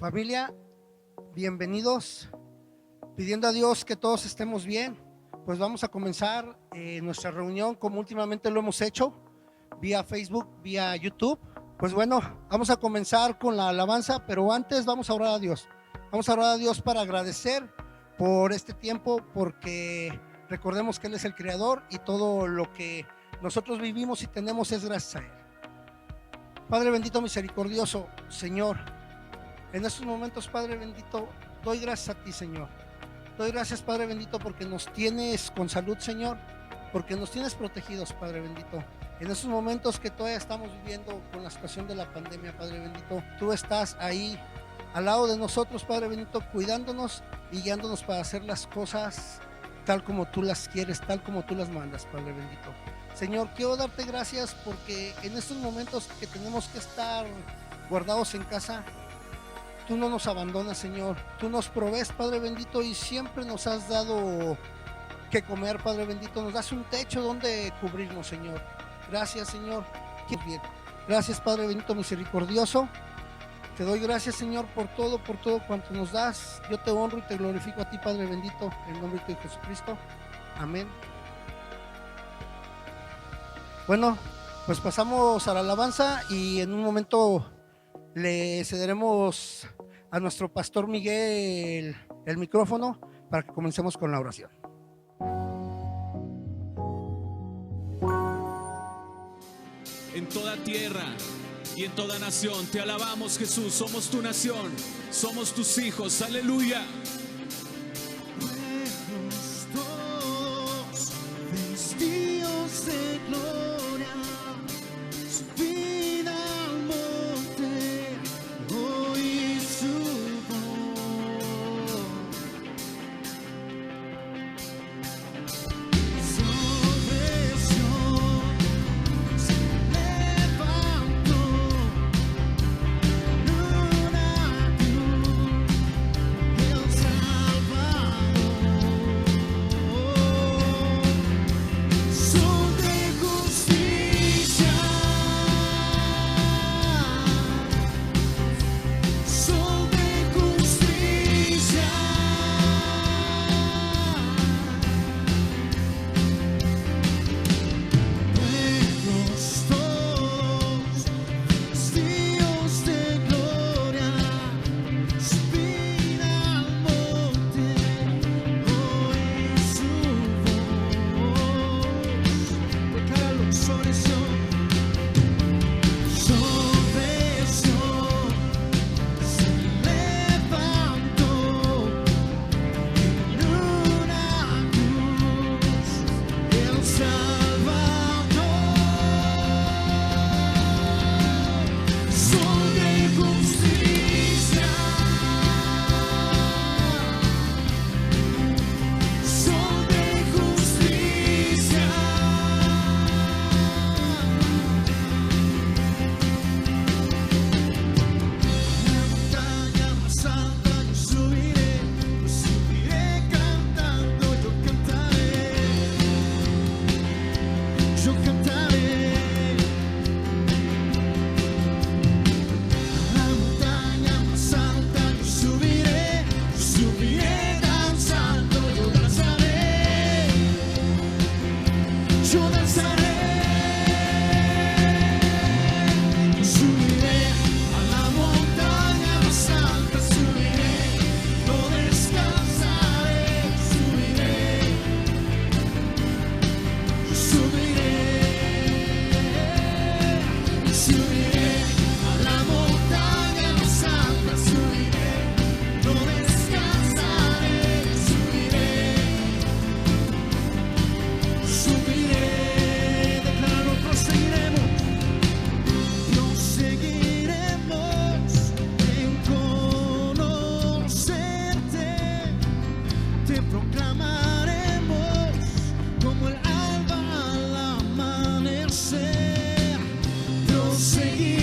Familia, bienvenidos. Pidiendo a Dios que todos estemos bien, pues vamos a comenzar nuestra reunión como últimamente lo hemos hecho, vía Facebook, vía YouTube. Pues bueno, vamos a comenzar con la alabanza, pero antes vamos a orar a Dios. Vamos a orar a Dios para agradecer por este tiempo, porque recordemos que Él es el creador y todo lo que nosotros vivimos y tenemos es gracias a Él. Padre bendito, misericordioso, Señor, en estos momentos, Padre bendito, doy gracias a ti, Señor. Doy gracias, Padre bendito, porque nos tienes con salud, Señor, porque nos tienes protegidos, Padre bendito. En estos momentos que todavía estamos viviendo con la situación de la pandemia, Padre bendito, tú estás ahí al lado de nosotros, Padre bendito, cuidándonos y guiándonos para hacer las cosas tal como tú las quieres, tal como tú las mandas, Padre bendito. Señor, quiero darte gracias porque en estos momentos que tenemos que estar guardados en casa, tú no nos abandonas, Señor. Tú nos provees, Padre bendito, y siempre nos has dado que comer, Padre bendito. Nos das un techo donde cubrirnos, Señor. Gracias, Señor. Bien. Gracias, Padre bendito, misericordioso. Te doy gracias, Señor, por todo cuanto nos das. Yo te honro y te glorifico a ti, Padre bendito, en el nombre de Jesucristo. Amén. Bueno, pues pasamos a la alabanza y en un momento le cederemos a nuestro pastor Miguel el micrófono para que comencemos con la oración. En toda tierra y en toda nación te alabamos, Jesús. Somos tu nación, somos tus hijos. Aleluya. Buenos todos, vestidos de gloria, subid al monte, oí su voz. Sobre Sión se levantó una cruz, el Salvador. Son de justicia, son de justicia. Pueblos todos, vestidos de gloria, subid al monte, oí su voz. Decláralo, sobre Sión se levantó en una cruz el Salvador. Son de justicia, son de justicia. La montaña más alta yo subiré cantando, yo cantaré. A la montaña más alta yo subiré danzando, yo danzaré. Yo subiré a la montaña más alta, subiré, no descansaré, subiré a la montaña más alta, subiré, no descansaré, subiré, declaro, proseguiremos en conocerte, te proclamaremos como el alba al amanecer, proseguiremos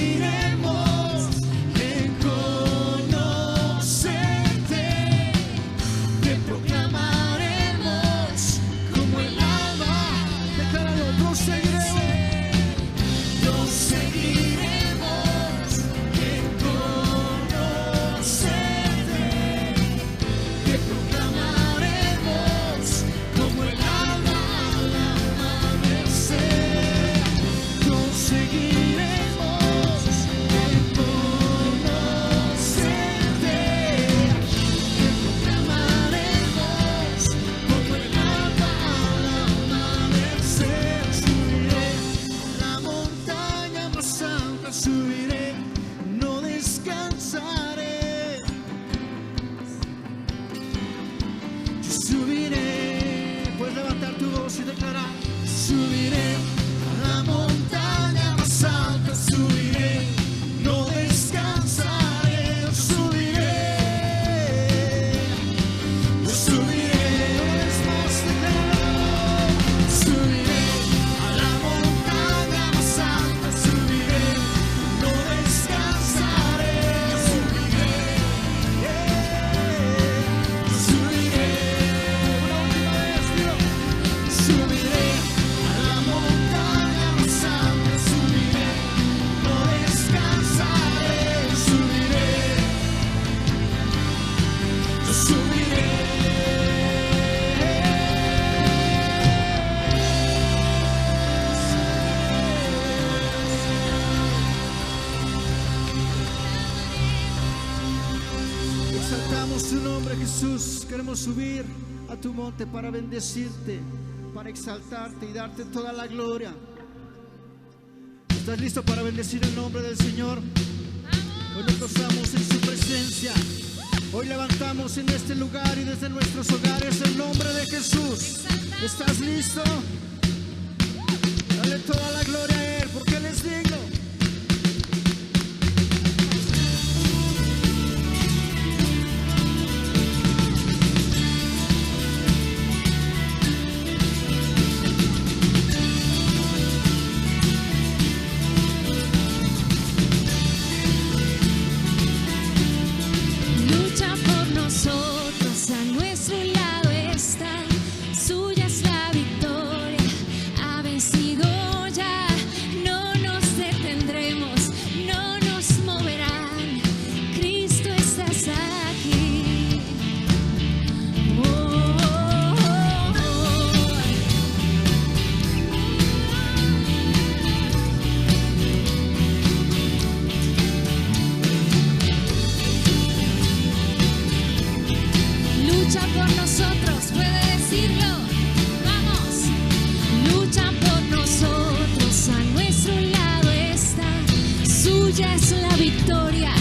su nombre, Jesús, queremos subir a tu monte para bendecirte, para exaltarte y darte toda la gloria. ¿Estás listo para bendecir el nombre del Señor? Hoy nos gozamos en su presencia. Hoy levantamos en este lugar y desde nuestros hogares el nombre de Jesús. ¿Estás listo? Dale toda la gloria a Él, porque Él es digno. Lucha por nosotros, a nuestro lado está, suya es la victoria, ha vencido ya, no nos detendremos, no nos moverán, Cristo estás aquí. Oh, oh, oh, oh. Lucha por nosotros, puede decirlo. Vamos. Lucha por nosotros, a nuestro lado está. Suya es la victoria,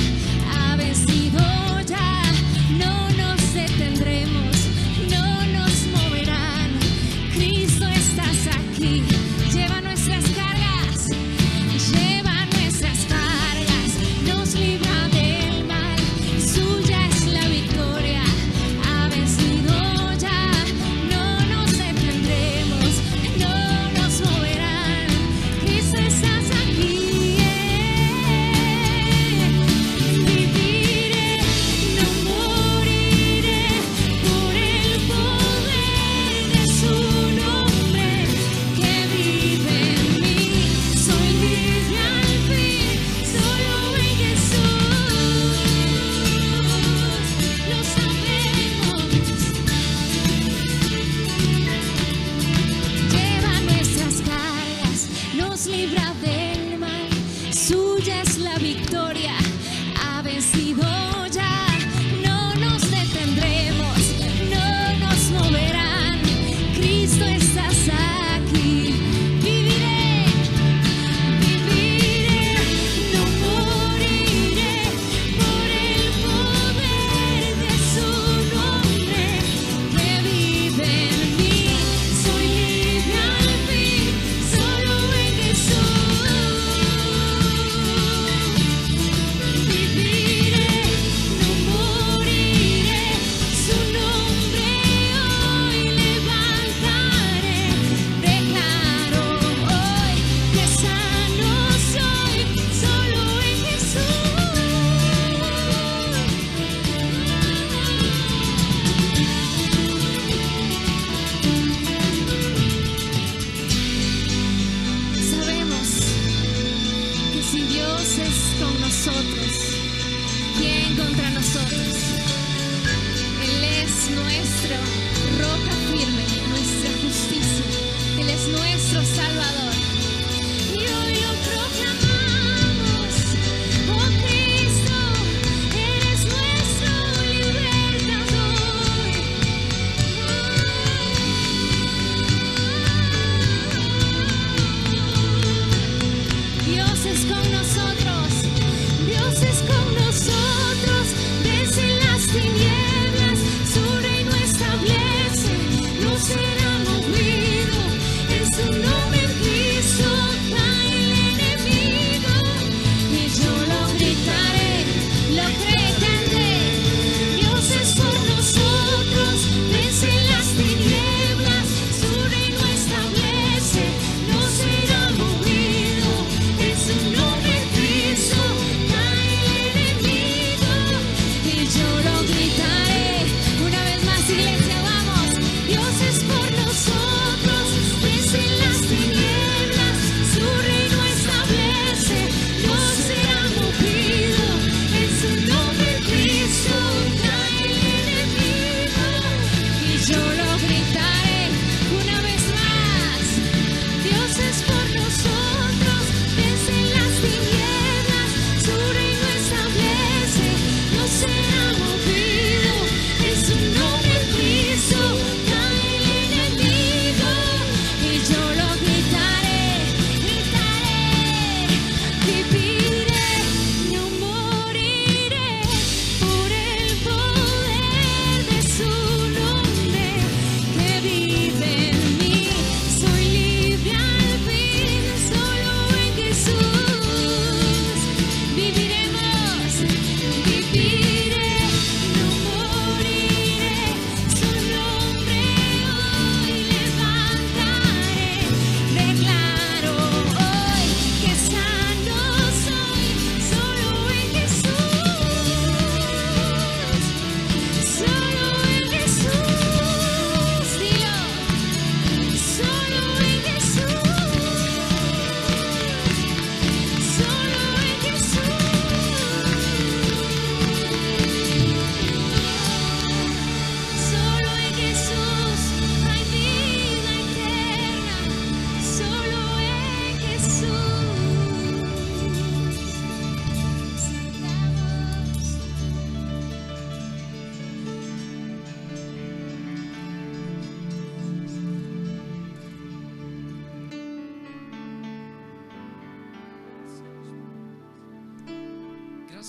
ha vencido ya. No nos detendremos, no nos moverán. Cristo estás aquí. Lleva nuestras cargas, lleva nuestras cargas. Nos libra del mal. Suya es la victoria. Ha vencido ya, no nos detendremos, no nos moverán. Cristo estás aquí. Viviré, no moriré por el poder de su nombre que vive en mí. Soy libre al fin, solo en Jesús. Lo sabemos. Lleva nuestras cargas, nos libra del mal. Suya es la victoria, ha vencido ya. No nos detendremos, no nos moverán. Cristo estás aquí. Viviré, viviré, no moriré por el poder de su nombre que vive en mí. Soy libre al fin, solo en Jesús. Viviré, no moriré, su nombre hoy levantaré. Declaro hoy que sano soy, solo en Jesús. Sabemos que si Dios es con nosotros, ¿quién contra nosotros? Él es nuestra roca firme, nuestra justicia. Él es nuestro Salvador. Y hoy lo proclamamos. Oh Cristo, eres nuestro libertador. Dios es con nosotros, Dios es con nosotros, desde las tinieblas su reino establece.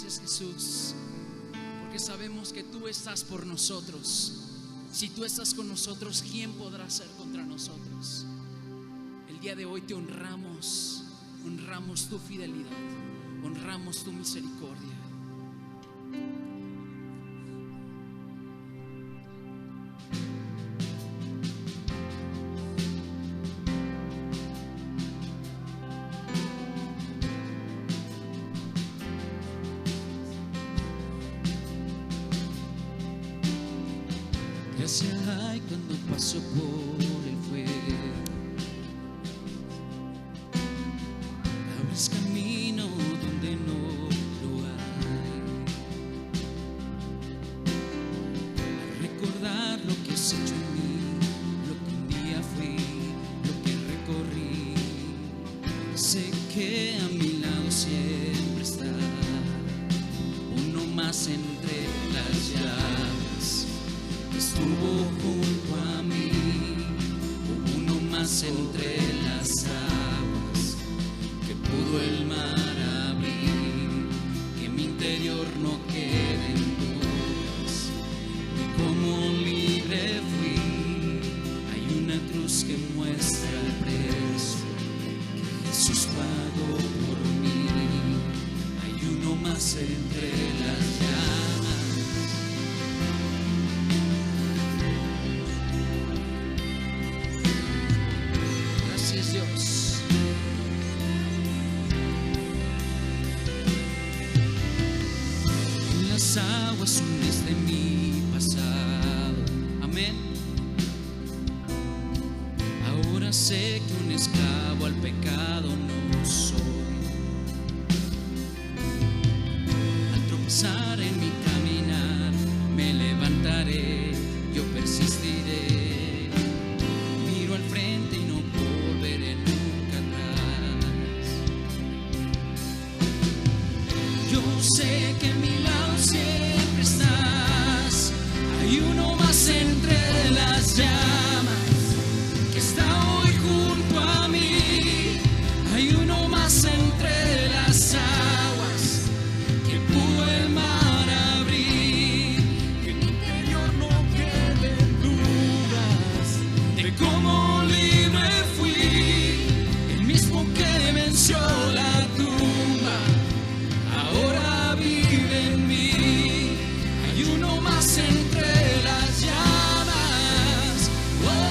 Gracias, Jesús, porque sabemos que tú estás por nosotros. Si tú estás con nosotros, ¿quién podrá ser contra nosotros? El día de hoy te honramos, honramos tu fidelidad, honramos tu misericordia. Gracia hay cuando paso por el fuego, abres camino donde no lo hay. Al recordar lo que has hecho en mí, lo que un día fui, lo que recorrí, sé que a mi lado siempre está uno más entre las llaves. Estuvo junto a mí, uno más entre las aguas, que pudo el mar abrir, que mi interior no quede en dudas, y como libre fui. Hay una cruz que muestra el precio que Jesús pagó por mí. Hay uno más entre las llamas. Dios, las aguas son desde mi pasado, amén. Ahora sé que un esclavo al pecado no soy. Al tropezar en mi caminar me levantaré, yo persistiré. Miro al frente y no volveré nunca atrás. Yo sé que a mi lado siempre estás. Hay uno más entre las llamas que está hoy junto a mí. Hay uno más entre las aguas que pudo el mar abrir. Que en mi interior no queden dudas de cómo libre fui, el mismo que venció la tumba, ahora vive en mí. Hay uno más entre las llamas, oh,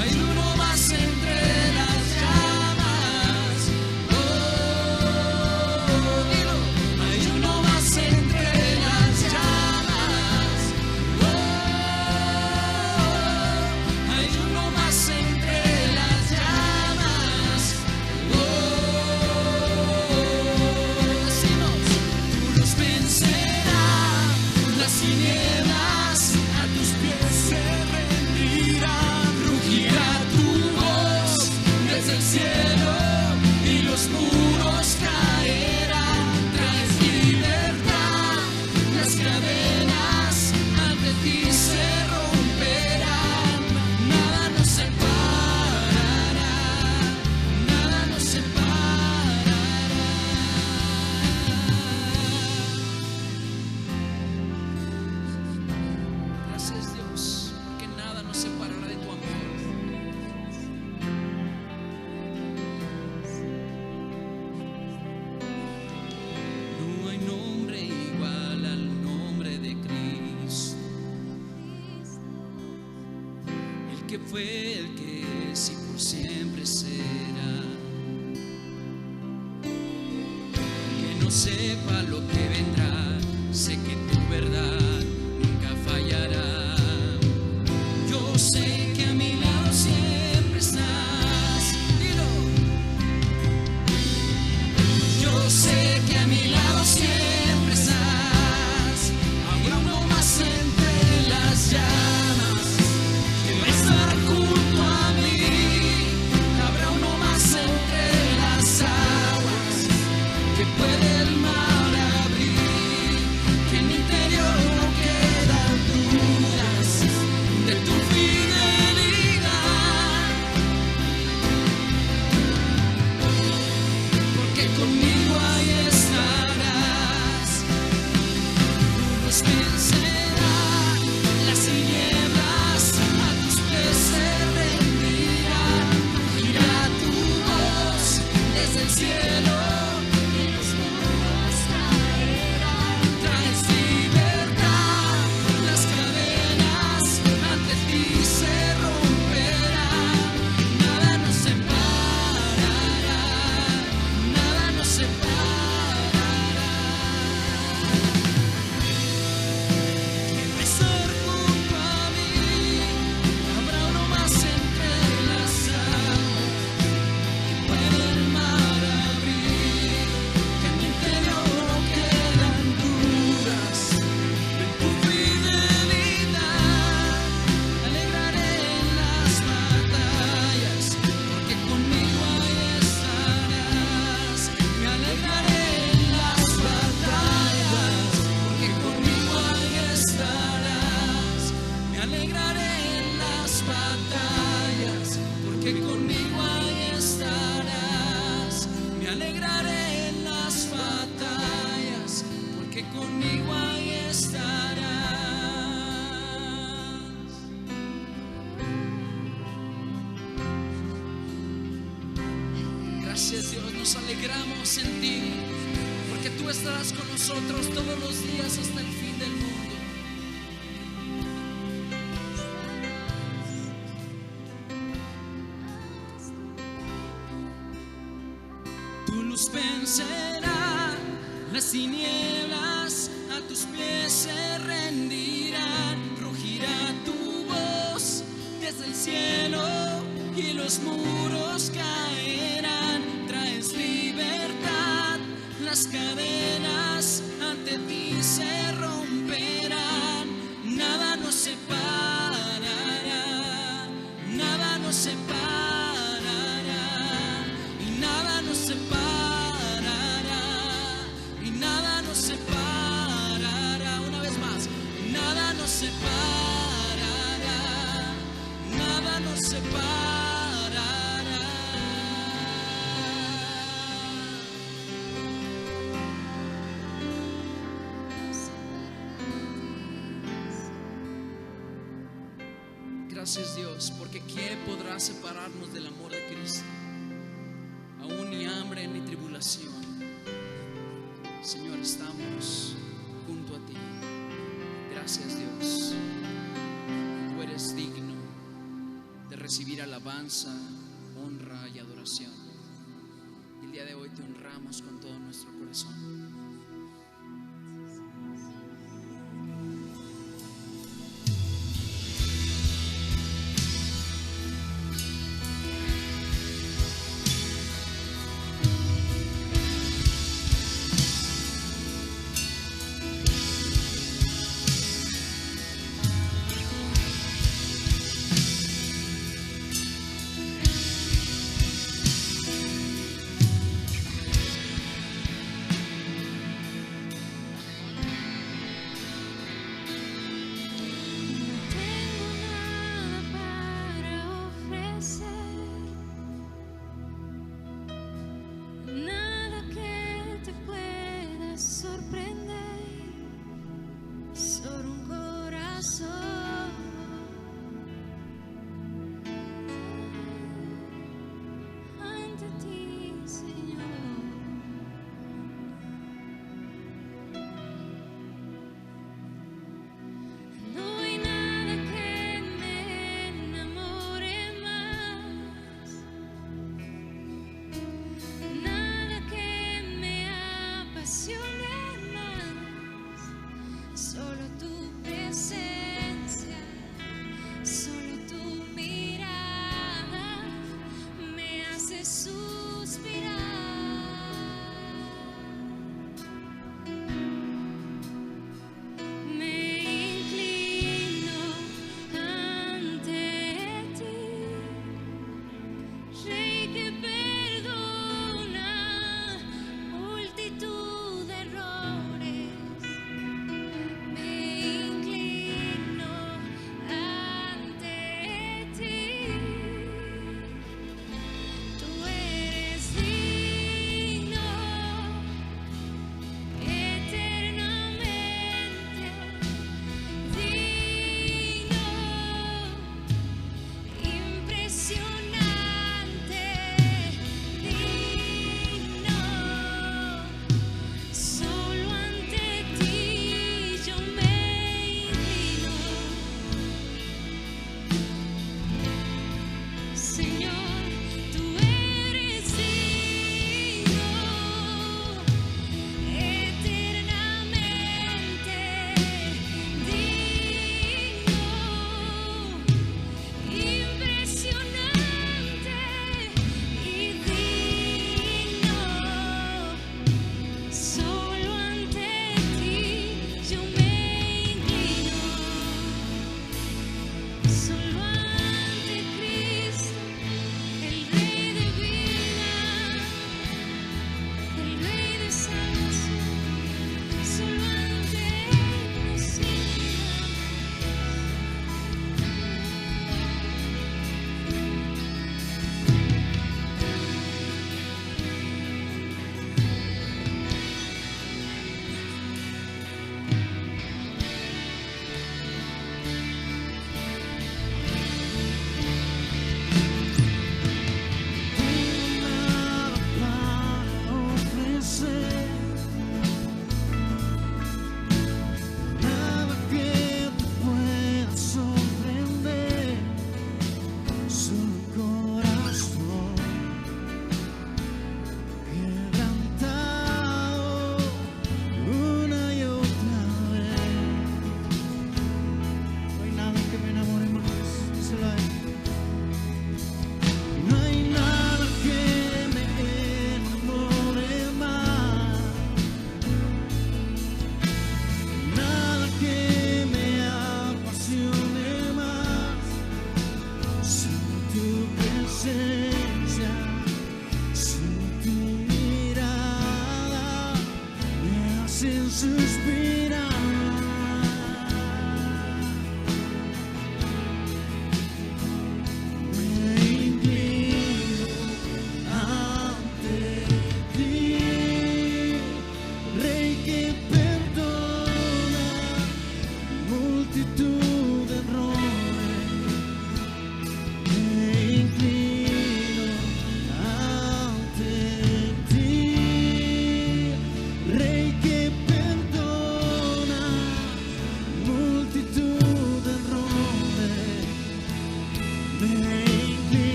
hay uno más entre las llamas, oh, dilo, hay uno más entre las llamas, oh, hay uno más entre las llamas, oh, decimos, tú los vencerás, las tinieblas a tus pies se rendirán, rugirá tu voz desde el cielo y los muros caerán, traes libertad, las cadenas ante ti se romperán, nada nos separará, nada nos separará. Gracias, Dios, porque nada nos separará de tu amor. No hay nombre igual al nombre de Cristo, el que fue, el que es y por siempre será. Que no sepa lo que vendrá, sé que tu verdad nunca fallará. Yo sé que a mi lado siempre estás, dilo. Yo sé que a mi lado siempre estás. Habrá uno más entre las llamas que va a estar junto a mí. Habrá uno más entre las aguas que puede el mar abrir. porque conmigo ahí estarás. Me alegraré en las batallas, porque conmigo ahí estarás. Gracias, Dios, nos alegramos en ti, porque tú estarás con nosotros todos los días hasta el fin del mundo. Tu luz vencerá las tinieblas, a tus pies se rendirán. Rugirá tu voz desde el cielo y los muros caerán. Traes libertad, las cadenas ante ti se romperán. Nada nos separará, nada nos separará, y nada nos separará, y nada nos separará. Una vez más, nada nos separará, nada nos separará. Gracias, Dios, porque ¿quién podrá separarnos del amor de Cristo? Aún ni hambre ni tribulación. Señor, estamos junto a ti. Gracias, Dios. Tú eres digno de recibir alabanza, honra y adoración. El día de hoy te honramos con todo nuestro corazón.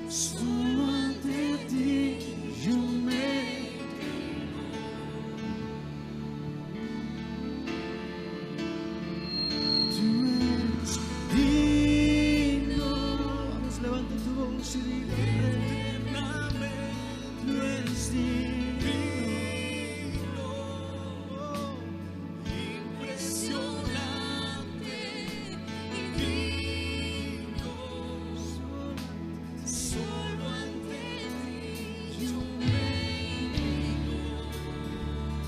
Solo ante ti yo me tú eres digno. Vamos, levanta tu voz y dile: tú eres digno.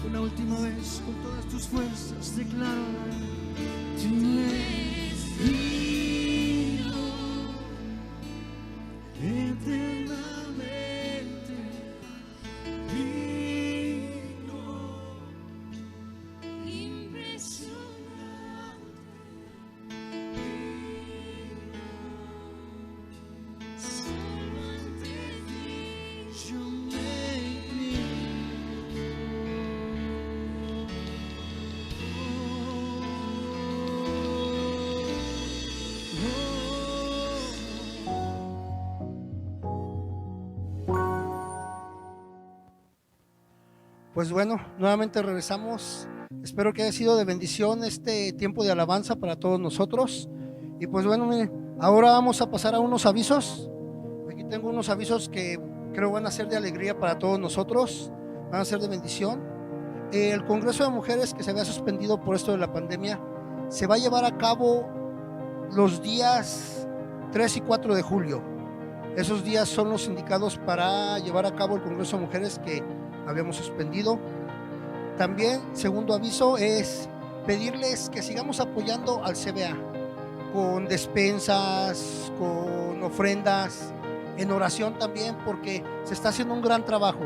Una última vez, con todas tus fuerzas, declara: tú eres digno, eternamente digno, impresionante, solo ante ti yo me inclino. Pues bueno, nuevamente regresamos. Espero que haya sido de bendición este tiempo de alabanza para todos nosotros. Y pues bueno, miren, ahora vamos a pasar a unos avisos. Aquí tengo unos avisos que creo van a ser de alegría para todos nosotros, van a ser de bendición. El Congreso de Mujeres, que se había suspendido por esto de la pandemia, se va a llevar a cabo los días 3 y 4 de julio. Esos días son los indicados para llevar a cabo el Congreso de Mujeres que habíamos suspendido. También, segundo aviso, es pedirles que sigamos apoyando al CBA con despensas, con ofrendas, en oración también, porque se está haciendo un gran trabajo,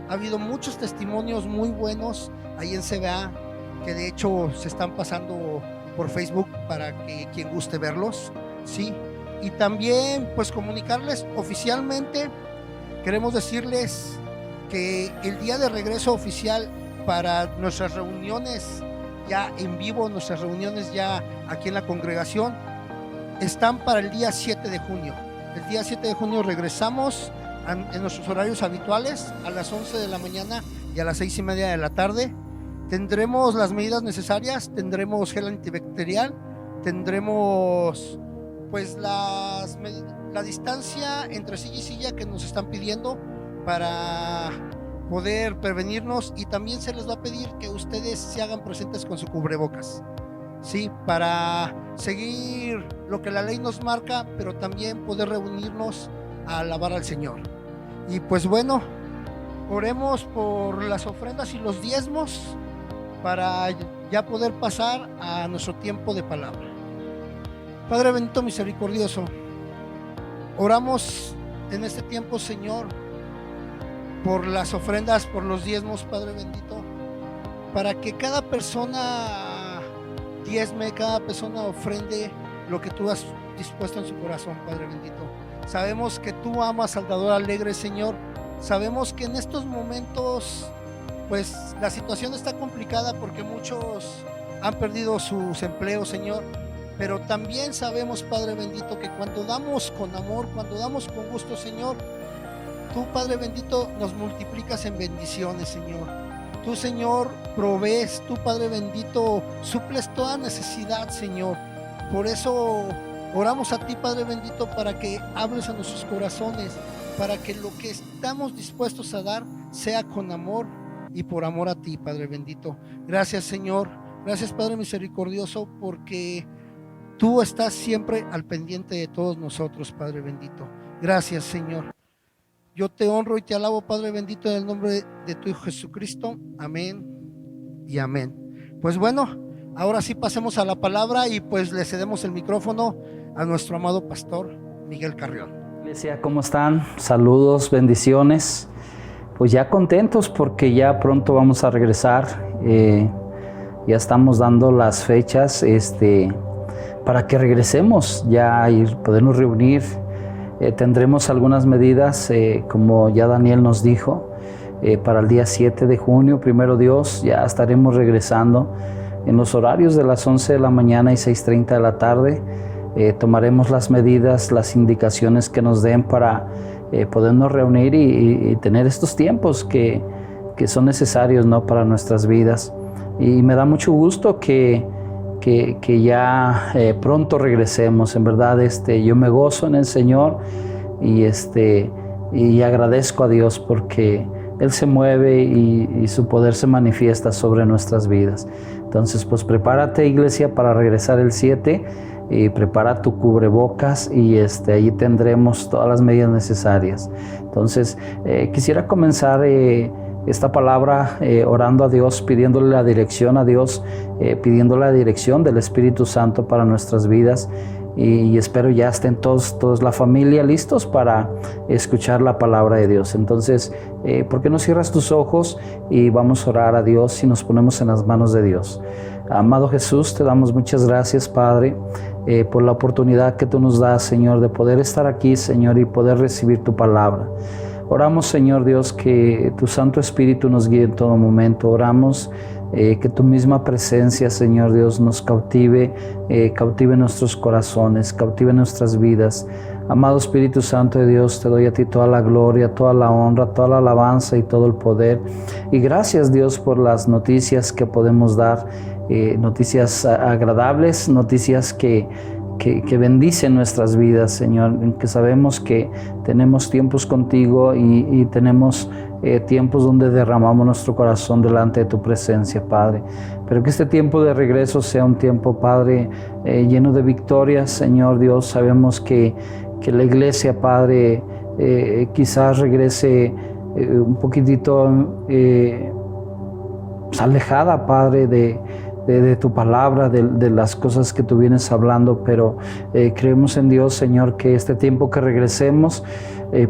ha habido muchos testimonios muy buenos ahí en CBA, que de hecho se están pasando por Facebook para que quien guste verlos, ¿sí? Y también pues comunicarles oficialmente, queremos decirles que el día de regreso oficial para nuestras reuniones ya en vivo, nuestras reuniones ya aquí en la congregación, están para el día 7 de junio. El día 7 de junio regresamos en nuestros horarios habituales a las 11 de la mañana y a las 6:30 de la tarde. Tendremos las medidas necesarias, tendremos gel antibacterial, tendremos pues la distancia entre silla y silla que nos están pidiendo para poder prevenirnos, y también se les va a pedir que ustedes se hagan presentes con su cubrebocas, sí, para seguir lo que la ley nos marca, pero también poder reunirnos a alabar al Señor. Y pues bueno, oremos por las ofrendas y los diezmos para ya poder pasar a nuestro tiempo de palabra. Padre bendito misericordioso, oramos en este tiempo, Señor, por las ofrendas, por los diezmos, Padre bendito, para que cada persona diezme, cada persona ofrende lo que tú has dispuesto en su corazón, Padre bendito. Sabemos que tú amas al dador alegre, Señor. Sabemos que en estos momentos pues la situación está complicada porque muchos han perdido sus empleos, Señor, pero también sabemos, Padre bendito, que cuando damos con amor, cuando damos con gusto, Señor, tú, Padre bendito, nos multiplicas en bendiciones, Señor. Tú, Señor, provees, tú, Padre bendito, suples toda necesidad, Señor. Por eso oramos a ti, Padre bendito, para que hables a nuestros corazones, para que lo que estamos dispuestos a dar sea con amor y por amor a ti, Padre bendito. Gracias, Señor. Gracias, Padre misericordioso, porque tú estás siempre al pendiente de todos nosotros, Padre bendito. Gracias, Señor. Yo te honro y te alabo, Padre bendito, en el nombre de tu Hijo Jesucristo. Amén y amén. Pues bueno, ahora sí pasemos a la palabra y pues le cedemos el micrófono a nuestro amado pastor Miguel Carrión. Iglesia, ¿cómo están? Saludos, bendiciones. Pues ya contentos porque ya pronto vamos a regresar. Ya estamos dando las fechas para que regresemos ya y podernos reunir. Tendremos algunas medidas, como ya Daniel nos dijo, para el día 7 de junio. Primero Dios, ya estaremos regresando en los horarios de las 11 de la mañana y 6:30 de la tarde. Tomaremos las medidas, las indicaciones que nos den para podernos reunir y tener estos tiempos que son necesarios, ¿no?, para nuestras vidas. Y me da mucho gusto que ya pronto regresemos. En verdad, yo me gozo en el Señor y agradezco a Dios porque Él se mueve y su poder se manifiesta sobre nuestras vidas. Entonces, pues prepárate, iglesia, para regresar el 7 y prepara tu cubrebocas y allí tendremos todas las medidas necesarias. Entonces, quisiera comenzar esta palabra orando a Dios, pidiéndole la dirección a Dios, pidiendo la dirección del Espíritu Santo para nuestras vidas. Y espero ya estén todos la familia listos para escuchar la palabra de Dios. Entonces, ¿por qué no cierras tus ojos y vamos a orar a Dios y nos ponemos en las manos de Dios? Amado Jesús, te damos muchas gracias, Padre, por la oportunidad que tú nos das, Señor, de poder estar aquí, Señor, y poder recibir tu palabra. Oramos, Señor Dios, que tu Santo Espíritu nos guíe en todo momento. Oramos que tu misma presencia, Señor Dios, nos cautive nuestros corazones, cautive nuestras vidas. Amado Espíritu Santo de Dios, te doy a ti toda la gloria, toda la honra, toda la alabanza y todo el poder. Y gracias, Dios, por las noticias que podemos dar, noticias agradables, noticias que bendicen nuestras vidas, Señor, en que sabemos que tenemos tiempos contigo y tenemos tiempos donde derramamos nuestro corazón delante de tu presencia, Padre. Pero que este tiempo de regreso sea un tiempo, Padre, lleno de victorias, Señor Dios. Sabemos que la iglesia, Padre, quizás regrese un poquitito alejada, Padre, de tu palabra, de las cosas que tú vienes hablando, pero creemos en Dios, Señor, que este tiempo que regresemos,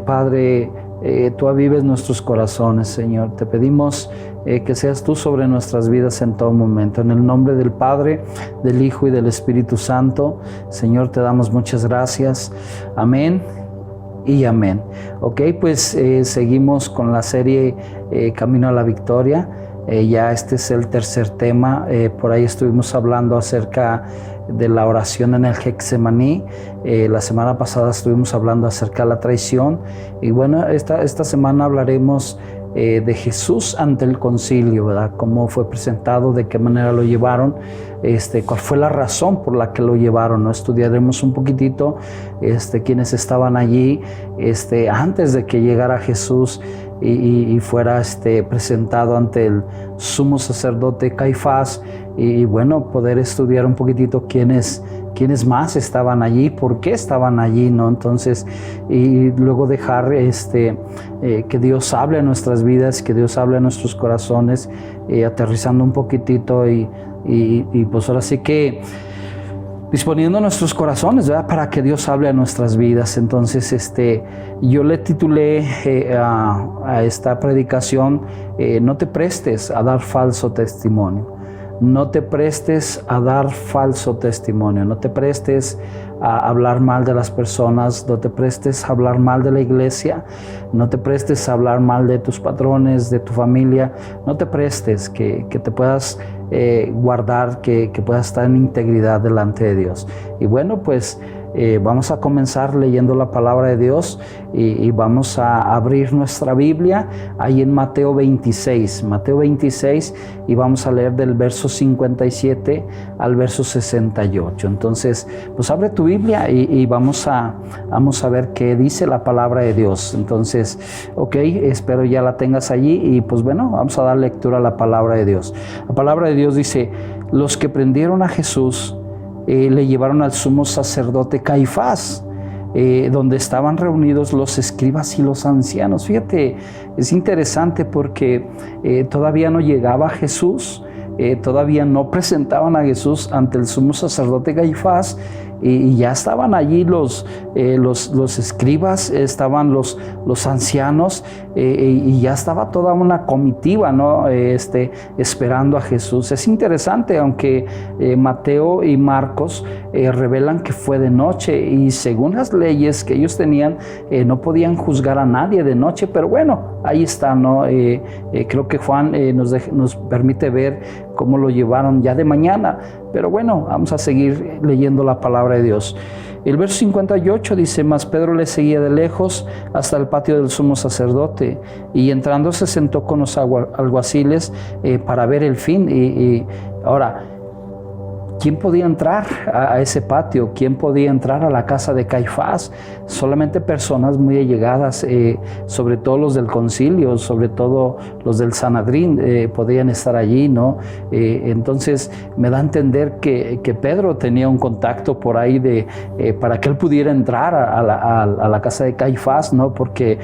Padre, tú avives nuestros corazones, Señor. Te pedimos que seas tú sobre nuestras vidas en todo momento. En el nombre del Padre, del Hijo y del Espíritu Santo, Señor, te damos muchas gracias. Amén y amén. Ok, pues seguimos con la serie Camino a la Victoria. Ya este es el tercer tema. Por ahí estuvimos hablando acerca de la oración en el Getsemaní. La semana pasada estuvimos hablando acerca de la traición. Y bueno, esta semana hablaremos de Jesús ante el concilio, ¿verdad? Cómo fue presentado, de qué manera lo llevaron, cuál fue la razón por la que lo llevaron, ¿no? Estudiaremos un poquitito quienes estaban allí antes de que llegara Jesús y fuera presentado ante el sumo sacerdote Caifás, y bueno, poder estudiar un poquitito quiénes más estaban allí, por qué estaban allí, ¿no? Entonces, y luego dejar que Dios hable a nuestras vidas, que Dios hable a nuestros corazones, aterrizando un poquitito y pues ahora sí que disponiendo nuestros corazones, ¿verdad?, para que Dios hable a nuestras vidas. Entonces, yo le titulé a esta predicación, no te prestes a dar falso testimonio. No te prestes a dar falso testimonio, no te prestes a hablar mal de las personas, no te prestes a hablar mal de la iglesia, no te prestes a hablar mal de tus patrones, de tu familia, no te prestes, que te puedas guardar, que puedas estar en integridad delante de Dios. Y bueno, pues vamos a comenzar leyendo la palabra de Dios y vamos a abrir nuestra Biblia ahí en Mateo 26, y vamos a leer del verso 57 al verso 68. Entonces, pues abre tu Biblia y vamos a ver qué dice la palabra de Dios. Entonces, ok, espero ya la tengas allí y pues bueno, vamos a dar lectura a la palabra de Dios. La palabra de Dios dice: los que prendieron a Jesús le llevaron al sumo sacerdote Caifás, donde estaban reunidos los escribas y los ancianos. Fíjate, es interesante porque todavía no llegaba Jesús, todavía no presentaban a Jesús ante el sumo sacerdote Caifás, y ya estaban allí los escribas, estaban los ancianos, y ya estaba toda una comitiva, ¿no? Esperando a Jesús. Es interesante, aunque Mateo y Marcos revelan que fue de noche, y según las leyes que ellos tenían, no podían juzgar a nadie de noche, pero bueno, ahí está, ¿no? Creo que Juan nos permite ver cómo lo llevaron ya de mañana, pero bueno, vamos a seguir leyendo la palabra de Dios. El verso 58 dice: mas Pedro le seguía de lejos hasta el patio del sumo sacerdote, y entrando se sentó con los alguaciles para ver el fin. Ahora, ¿quién podía entrar a ese patio? ¿Quién podía entrar a la casa de Caifás? Solamente personas muy allegadas, sobre todo los del concilio, sobre todo los del Sanedrín, podían estar allí, ¿no? Entonces me da a entender que Pedro tenía un contacto por ahí para que él pudiera entrar a la casa de Caifás, ¿no? Porque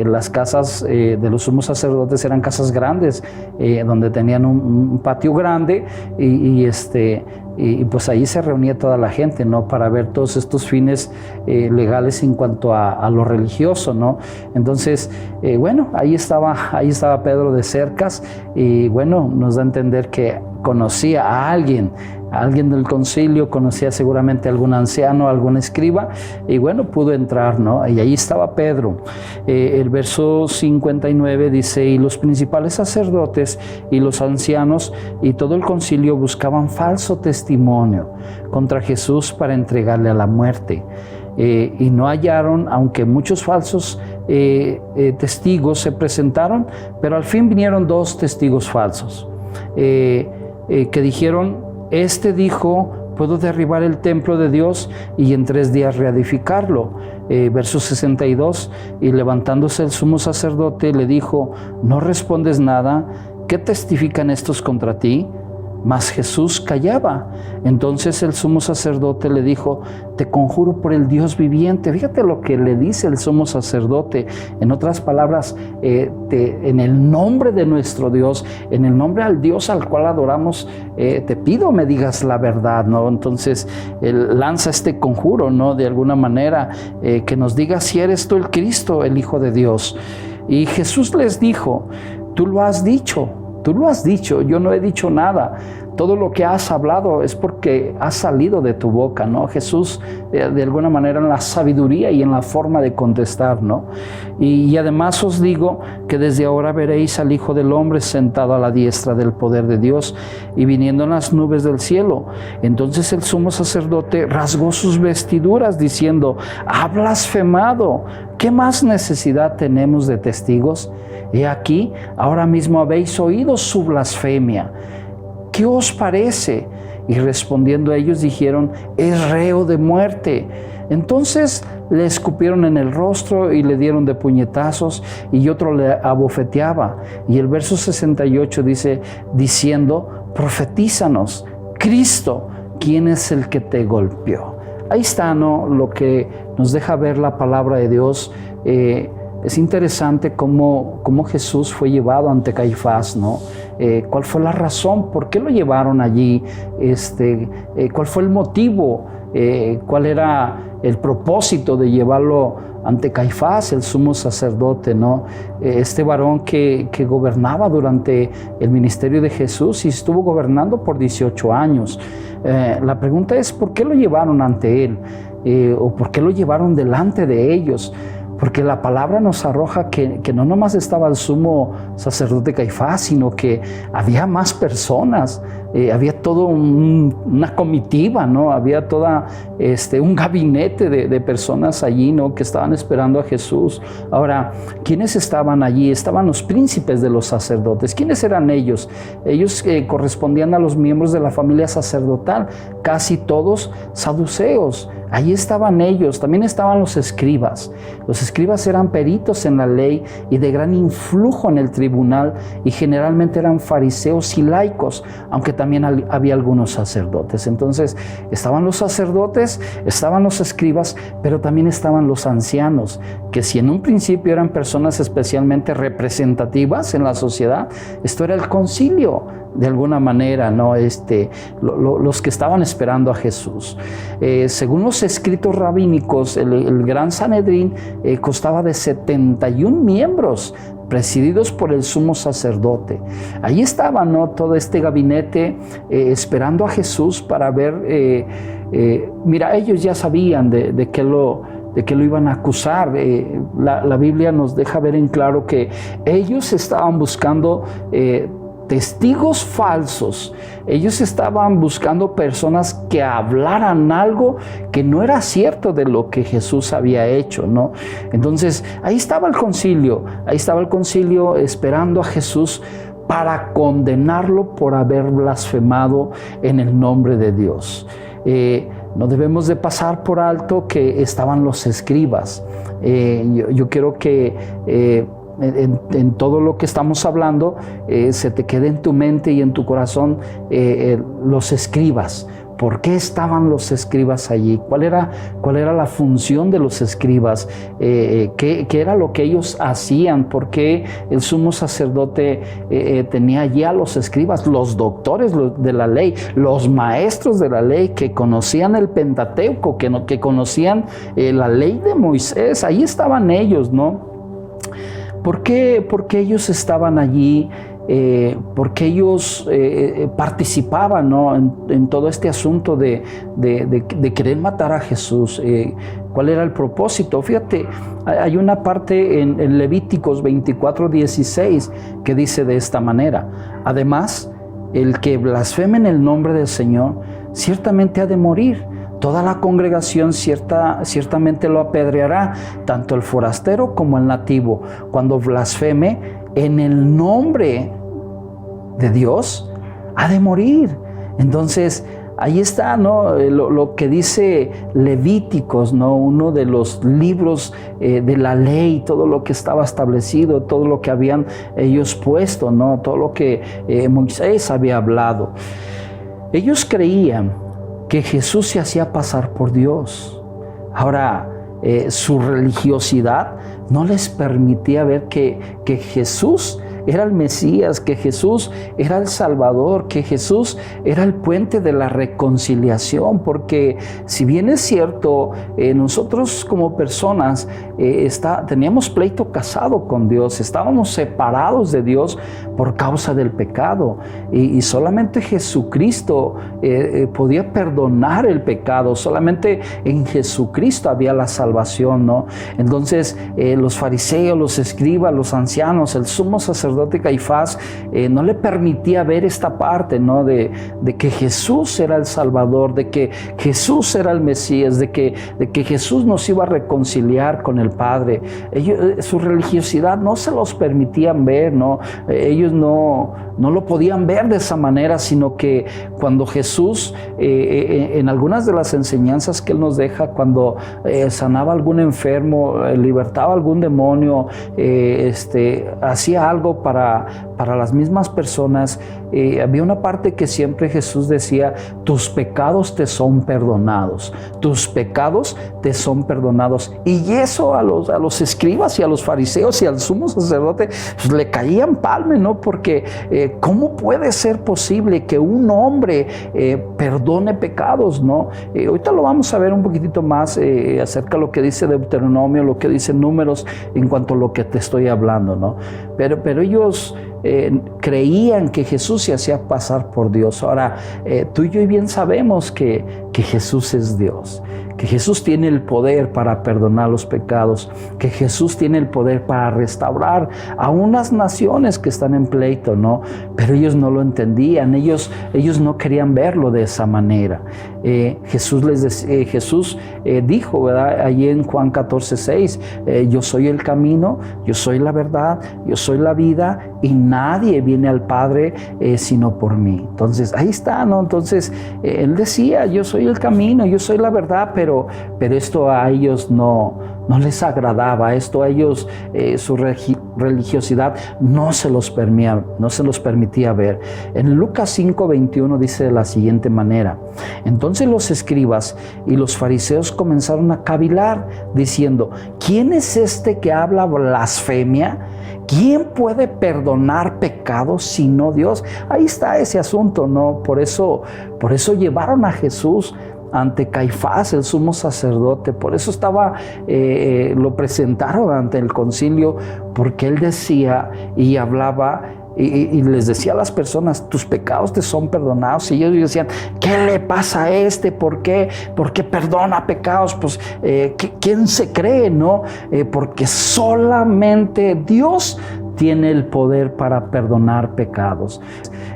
las casas de los sumos sacerdotes eran casas grandes, donde tenían un patio grande, y pues ahí se reunía toda la gente, ¿no? Para ver todos estos fines legales en cuanto a lo religioso, ¿no? Entonces, bueno, ahí estaba Pedro de cercas, y bueno, nos da a entender que conocía a alguien del concilio, conocía seguramente a algún anciano, algún escriba, y bueno, pudo entrar, ¿no? Y ahí estaba Pedro. El verso 59 dice: y los principales sacerdotes y los ancianos y todo el concilio buscaban falso testimonio contra Jesús para entregarle a la muerte. Y no hallaron, aunque muchos falsos testigos se presentaron, pero al fin vinieron 2 testigos falsos que dijeron: este dijo, puedo derribar el templo de Dios y en 3 días reedificarlo. Verso 62, y levantándose el sumo sacerdote le dijo: ¿no respondes nada? ¿Qué testifican estos contra ti? Mas Jesús callaba. Entonces el sumo sacerdote le dijo: te conjuro por el Dios viviente. Fíjate lo que le dice el sumo sacerdote. En otras palabras, en el nombre de nuestro Dios, en el nombre al Dios al cual adoramos, te pido me digas la verdad, ¿no? Entonces él lanza este conjuro, ¿no? De alguna manera, que nos diga si eres tú el Cristo, el Hijo de Dios. Y Jesús les dijo: tú lo has dicho. Tú lo has dicho, yo no he dicho nada. Todo lo que has hablado es porque ha salido de tu boca, ¿no? Jesús, de alguna manera, en la sabiduría y en la forma de contestar, ¿no? Y además os digo que desde ahora veréis al Hijo del Hombre sentado a la diestra del poder de Dios y viniendo en las nubes del cielo. Entonces el sumo sacerdote rasgó sus vestiduras diciendo: ha blasfemado. ¿Qué más necesidad tenemos de testigos? He aquí, ahora mismo habéis oído su blasfemia. ¿Qué os parece? Y respondiendo ellos dijeron: es reo de muerte. Entonces le escupieron en el rostro y le dieron de puñetazos, y otro le abofeteaba. Y el verso 68 dice, diciendo: profetízanos, Cristo, ¿quién es el que te golpeó? Ahí está, ¿no? Lo que nos deja ver la palabra de Dios. Es interesante cómo Jesús fue llevado ante Caifás, ¿no? ¿Cuál fue la razón? ¿Por qué lo llevaron allí? ¿Cuál fue el motivo? ¿Cuál era el propósito de llevarlo ante Caifás, el sumo sacerdote, ¿no? Este varón que gobernaba durante el ministerio de Jesús y estuvo gobernando por 18 años. La pregunta es: ¿por qué lo llevaron ante él? ¿O por qué lo llevaron delante de ellos? Porque la palabra nos arroja que no nomás estaba el sumo sacerdote Caifás, sino que había más personas, había todo una comitiva, ¿no? Había toda un gabinete de personas allí, ¿no? Que estaban esperando a Jesús. Ahora, ¿quiénes estaban allí? Estaban los príncipes de los sacerdotes. ¿Quiénes eran ellos? Ellos correspondían a los miembros de la familia sacerdotal, casi todos saduceos. Allí estaban ellos, también estaban los escribas. Los escribas eran peritos en la ley y de gran influjo en el tribunal, y generalmente eran fariseos y laicos, aunque también había algunos sacerdotes. Entonces estaban los sacerdotes, estaban los escribas, pero también estaban los ancianos, que si en un principio eran personas especialmente representativas en la sociedad, esto era el concilio de alguna manera, ¿no? Los que estaban esperando a Jesús. Según los escritos rabínicos, el Gran Sanedrín constaba de 71 miembros, presididos por el sumo sacerdote. Ahí estaba, ¿no?, todo este gabinete esperando a Jesús para ver. Mira, ellos ya sabían de qué lo iban a acusar. La Biblia nos deja ver en claro que ellos estaban buscando testigos falsos. Ellos estaban buscando personas que hablaran algo que no era cierto de lo que Jesús había hecho, ¿no? Entonces, ahí estaba el concilio esperando a Jesús para condenarlo por haber blasfemado en el nombre de Dios. No debemos de pasar por alto que estaban los escribas. Yo quiero que en todo lo que estamos hablando se te quede en tu mente y en tu corazón los escribas. ¿Por qué estaban los escribas allí? ¿Cuál era la función de los escribas? ¿Qué era lo que ellos hacían? ¿Por qué el sumo sacerdote tenía allí a los escribas, los doctores de la ley, los maestros de la ley que conocían el Pentateuco, que conocían la ley de Moisés? Ahí estaban ellos, ¿no? ¿Por qué ellos estaban allí? Porque ellos participaban, ¿no?, en todo este asunto de querer matar a Jesús. ¿Cuál era el propósito? Fíjate, hay una parte en Levíticos 24:16 que dice de esta manera: además, el que blasfeme en el nombre del Señor ciertamente ha de morir. Toda la congregación ciertamente lo apedreará, tanto el forastero como el nativo, cuando blasfeme en el nombre de Dios, ha de morir. Entonces, ahí está, ¿no?, lo que dice Levíticos, ¿no?, uno de los libros de la ley, todo lo que estaba establecido, todo lo que habían ellos puesto, ¿no?, todo lo que Moisés había hablado. Ellos creían que Jesús se hacía pasar por Dios. Ahora, su religiosidad no les permitía ver que Jesús era el Mesías, que Jesús era el Salvador, que Jesús era el puente de la reconciliación, porque si bien es cierto, nosotros como personas teníamos pleito casado con Dios, estábamos separados de Dios por causa del pecado, y solamente Jesucristo podía perdonar el pecado, solamente en Jesucristo había la salvación, ¿no? Entonces los fariseos, los escribas, los ancianos, el sumo sacerdote Caifás no le permitía ver esta parte, ¿no?, de que Jesús era el Salvador, de que Jesús era el Mesías, de que Jesús nos iba a reconciliar con el Padre. Su religiosidad no se los permitían ver, ¿no? Ellos no lo podían ver de esa manera, sino que cuando Jesús, en algunas de las enseñanzas que Él nos deja, cuando sanaba a algún enfermo, libertaba a algún demonio, hacía algo para las mismas personas, había una parte que siempre Jesús decía: tus pecados te son perdonados, tus pecados te son perdonados. Y eso a los escribas y a los fariseos y al sumo sacerdote pues, le caían palme, ¿no? Porque ¿cómo puede ser posible que un hombre perdone pecados, ¿no? Ahorita lo vamos a ver un poquitito más acerca de lo que dice Deuteronomio, lo que dice Números, en cuanto a lo que te estoy hablando, ¿no? Pero ellos creían que Jesús se hacía pasar por Dios. Ahora, tú y yo bien sabemos que Jesús es Dios, que Jesús tiene el poder para perdonar los pecados, que Jesús tiene el poder para restaurar a unas naciones que están en pleito, ¿no? Pero ellos no lo entendían, ellos no querían verlo de esa manera. Jesús dijo, ¿verdad?, allí en Juan 14:6, yo soy el camino, yo soy la verdad, yo soy la vida, y nadie viene al Padre sino por mí. Entonces, ahí está, ¿no? Entonces, Él decía: yo soy el camino, yo soy la verdad, pero esto a ellos no les agradaba, esto a ellos, su religiosidad no se los permitía ver. En Lucas 5:21 dice de la siguiente manera: entonces los escribas y los fariseos comenzaron a cavilar, diciendo: ¿quién es este que habla blasfemia? ¿Quién puede perdonar pecados sino Dios? Ahí está ese asunto, ¿no? Por eso llevaron a Jesús ante Caifás, el sumo sacerdote. Por eso lo presentaron ante el concilio, porque él decía y hablaba y les decía a las personas: tus pecados te son perdonados. Y ellos decían: ¿qué le pasa a este? ¿Por qué perdona pecados? Pues ¿quién se cree, no? Porque solamente Dios tiene el poder para perdonar pecados.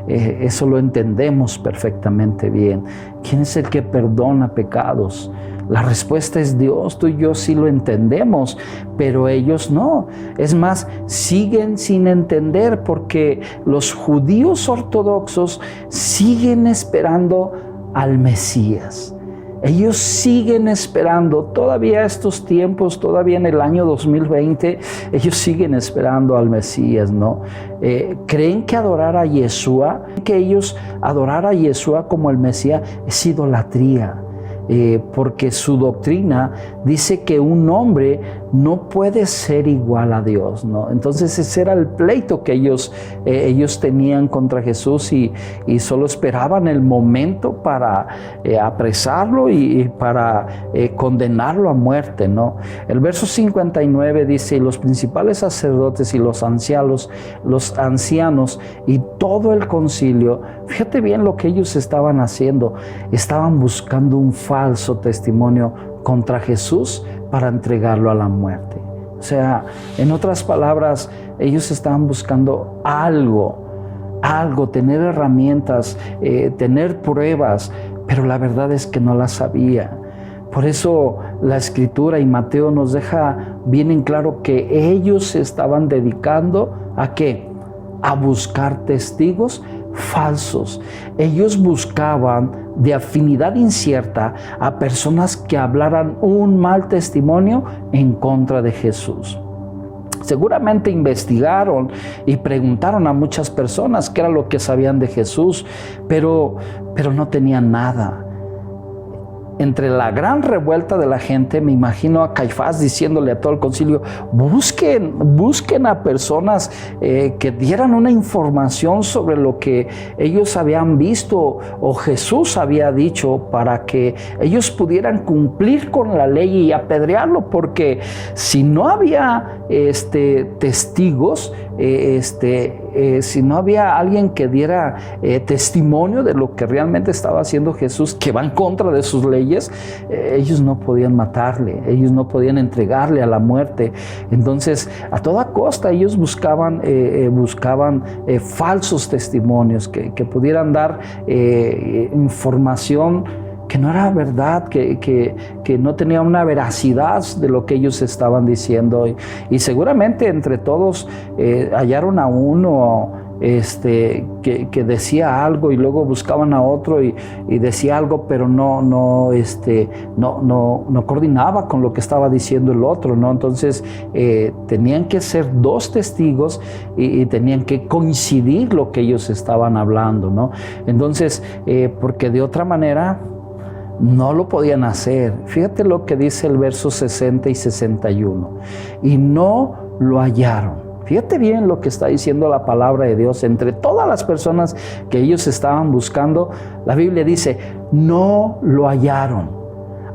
Eso lo entendemos perfectamente bien. ¿Quién es el que perdona pecados? La respuesta es Dios. Tú y yo sí lo entendemos, pero ellos no. Es más, siguen sin entender, porque los judíos ortodoxos siguen esperando al Mesías. Ellos siguen esperando, todavía estos tiempos, todavía en el año 2020, ellos siguen esperando al Mesías, ¿no? Creen que adorar a Yeshua, como el Mesías es idolatría. Porque su doctrina dice que un hombre no puede ser igual a Dios, ¿no? Entonces ese era el pleito que ellos tenían contra Jesús, y solo esperaban el momento para apresarlo y para condenarlo a muerte, ¿no? El verso 59 dice: y los principales sacerdotes y los ancianos y todo el concilio, fíjate bien lo que ellos estaban haciendo, estaban buscando un falso testimonio contra Jesús para entregarlo a la muerte. O sea, en otras palabras, ellos estaban buscando algo, tener herramientas, tener pruebas, pero la verdad es que no las había. Por eso la Escritura y Mateo nos deja bien en claro que ellos se estaban dedicando ¿a qué? A buscar testigos falsos. Ellos buscaban de afinidad incierta a personas que hablaran un mal testimonio en contra de Jesús. Seguramente investigaron y preguntaron a muchas personas qué era lo que sabían de Jesús, pero no tenían nada. Entre la gran revuelta de la gente, me imagino a Caifás diciéndole a todo el concilio: busquen a personas que dieran una información sobre lo que ellos habían visto o Jesús había dicho, para que ellos pudieran cumplir con la ley y apedrearlo, porque si no había testigos, si no había alguien que diera testimonio de lo que realmente estaba haciendo Jesús, que va en contra de sus leyes, ellos no podían matarle, ellos no podían entregarle a la muerte. Entonces, a toda costa ellos buscaban falsos testimonios que pudieran dar información que no era verdad, que no tenía una veracidad de lo que ellos estaban diciendo. Y seguramente entre todos hallaron a uno que decía algo, y luego buscaban a otro y decía algo, pero no coordinaba con lo que estaba diciendo el otro, ¿no? Entonces tenían que ser dos testigos y tenían que coincidir lo que ellos estaban hablando, ¿no? Entonces, porque de otra manera no lo podían hacer. Fíjate lo que dice el verso 60 y 61. Y no lo hallaron. Fíjate bien lo que está diciendo la palabra de Dios. Entre todas las personas que ellos estaban buscando, la Biblia dice: no lo hallaron.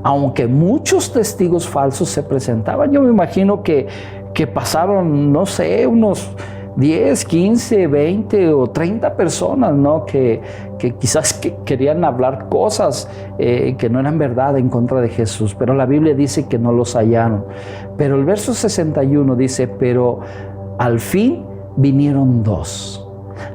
Aunque muchos testigos falsos se presentaban. Yo me imagino que pasaron, no sé, unos 10, 15, 20 o 30 personas, ¿no? Que quizás querían hablar cosas que no eran verdad en contra de Jesús, pero la Biblia dice que no los hallaron. Pero el verso 61 dice: pero al fin vinieron dos.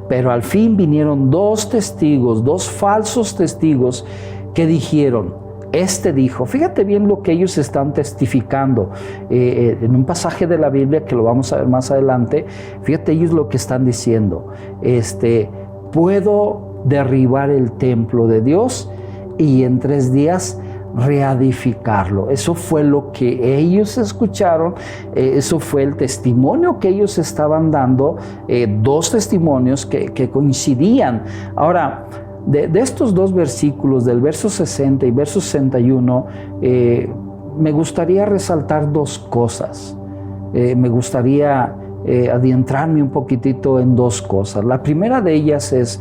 Pero al fin vinieron dos testigos, dos falsos testigos, que dijeron: este dijo. Fíjate bien lo que ellos están testificando en un pasaje de la Biblia que lo vamos a ver más adelante. Fíjate ellos lo que están diciendo: puedo derribar el templo de Dios y en 3 días reedificarlo. Eso fue lo que ellos escucharon, eso fue el testimonio que ellos estaban dando, dos testimonios que coincidían. Ahora, de estos dos versículos, del verso 60 y verso 61, me gustaría resaltar dos cosas. Me gustaría adentrarme un poquitito en dos cosas. La primera de ellas es,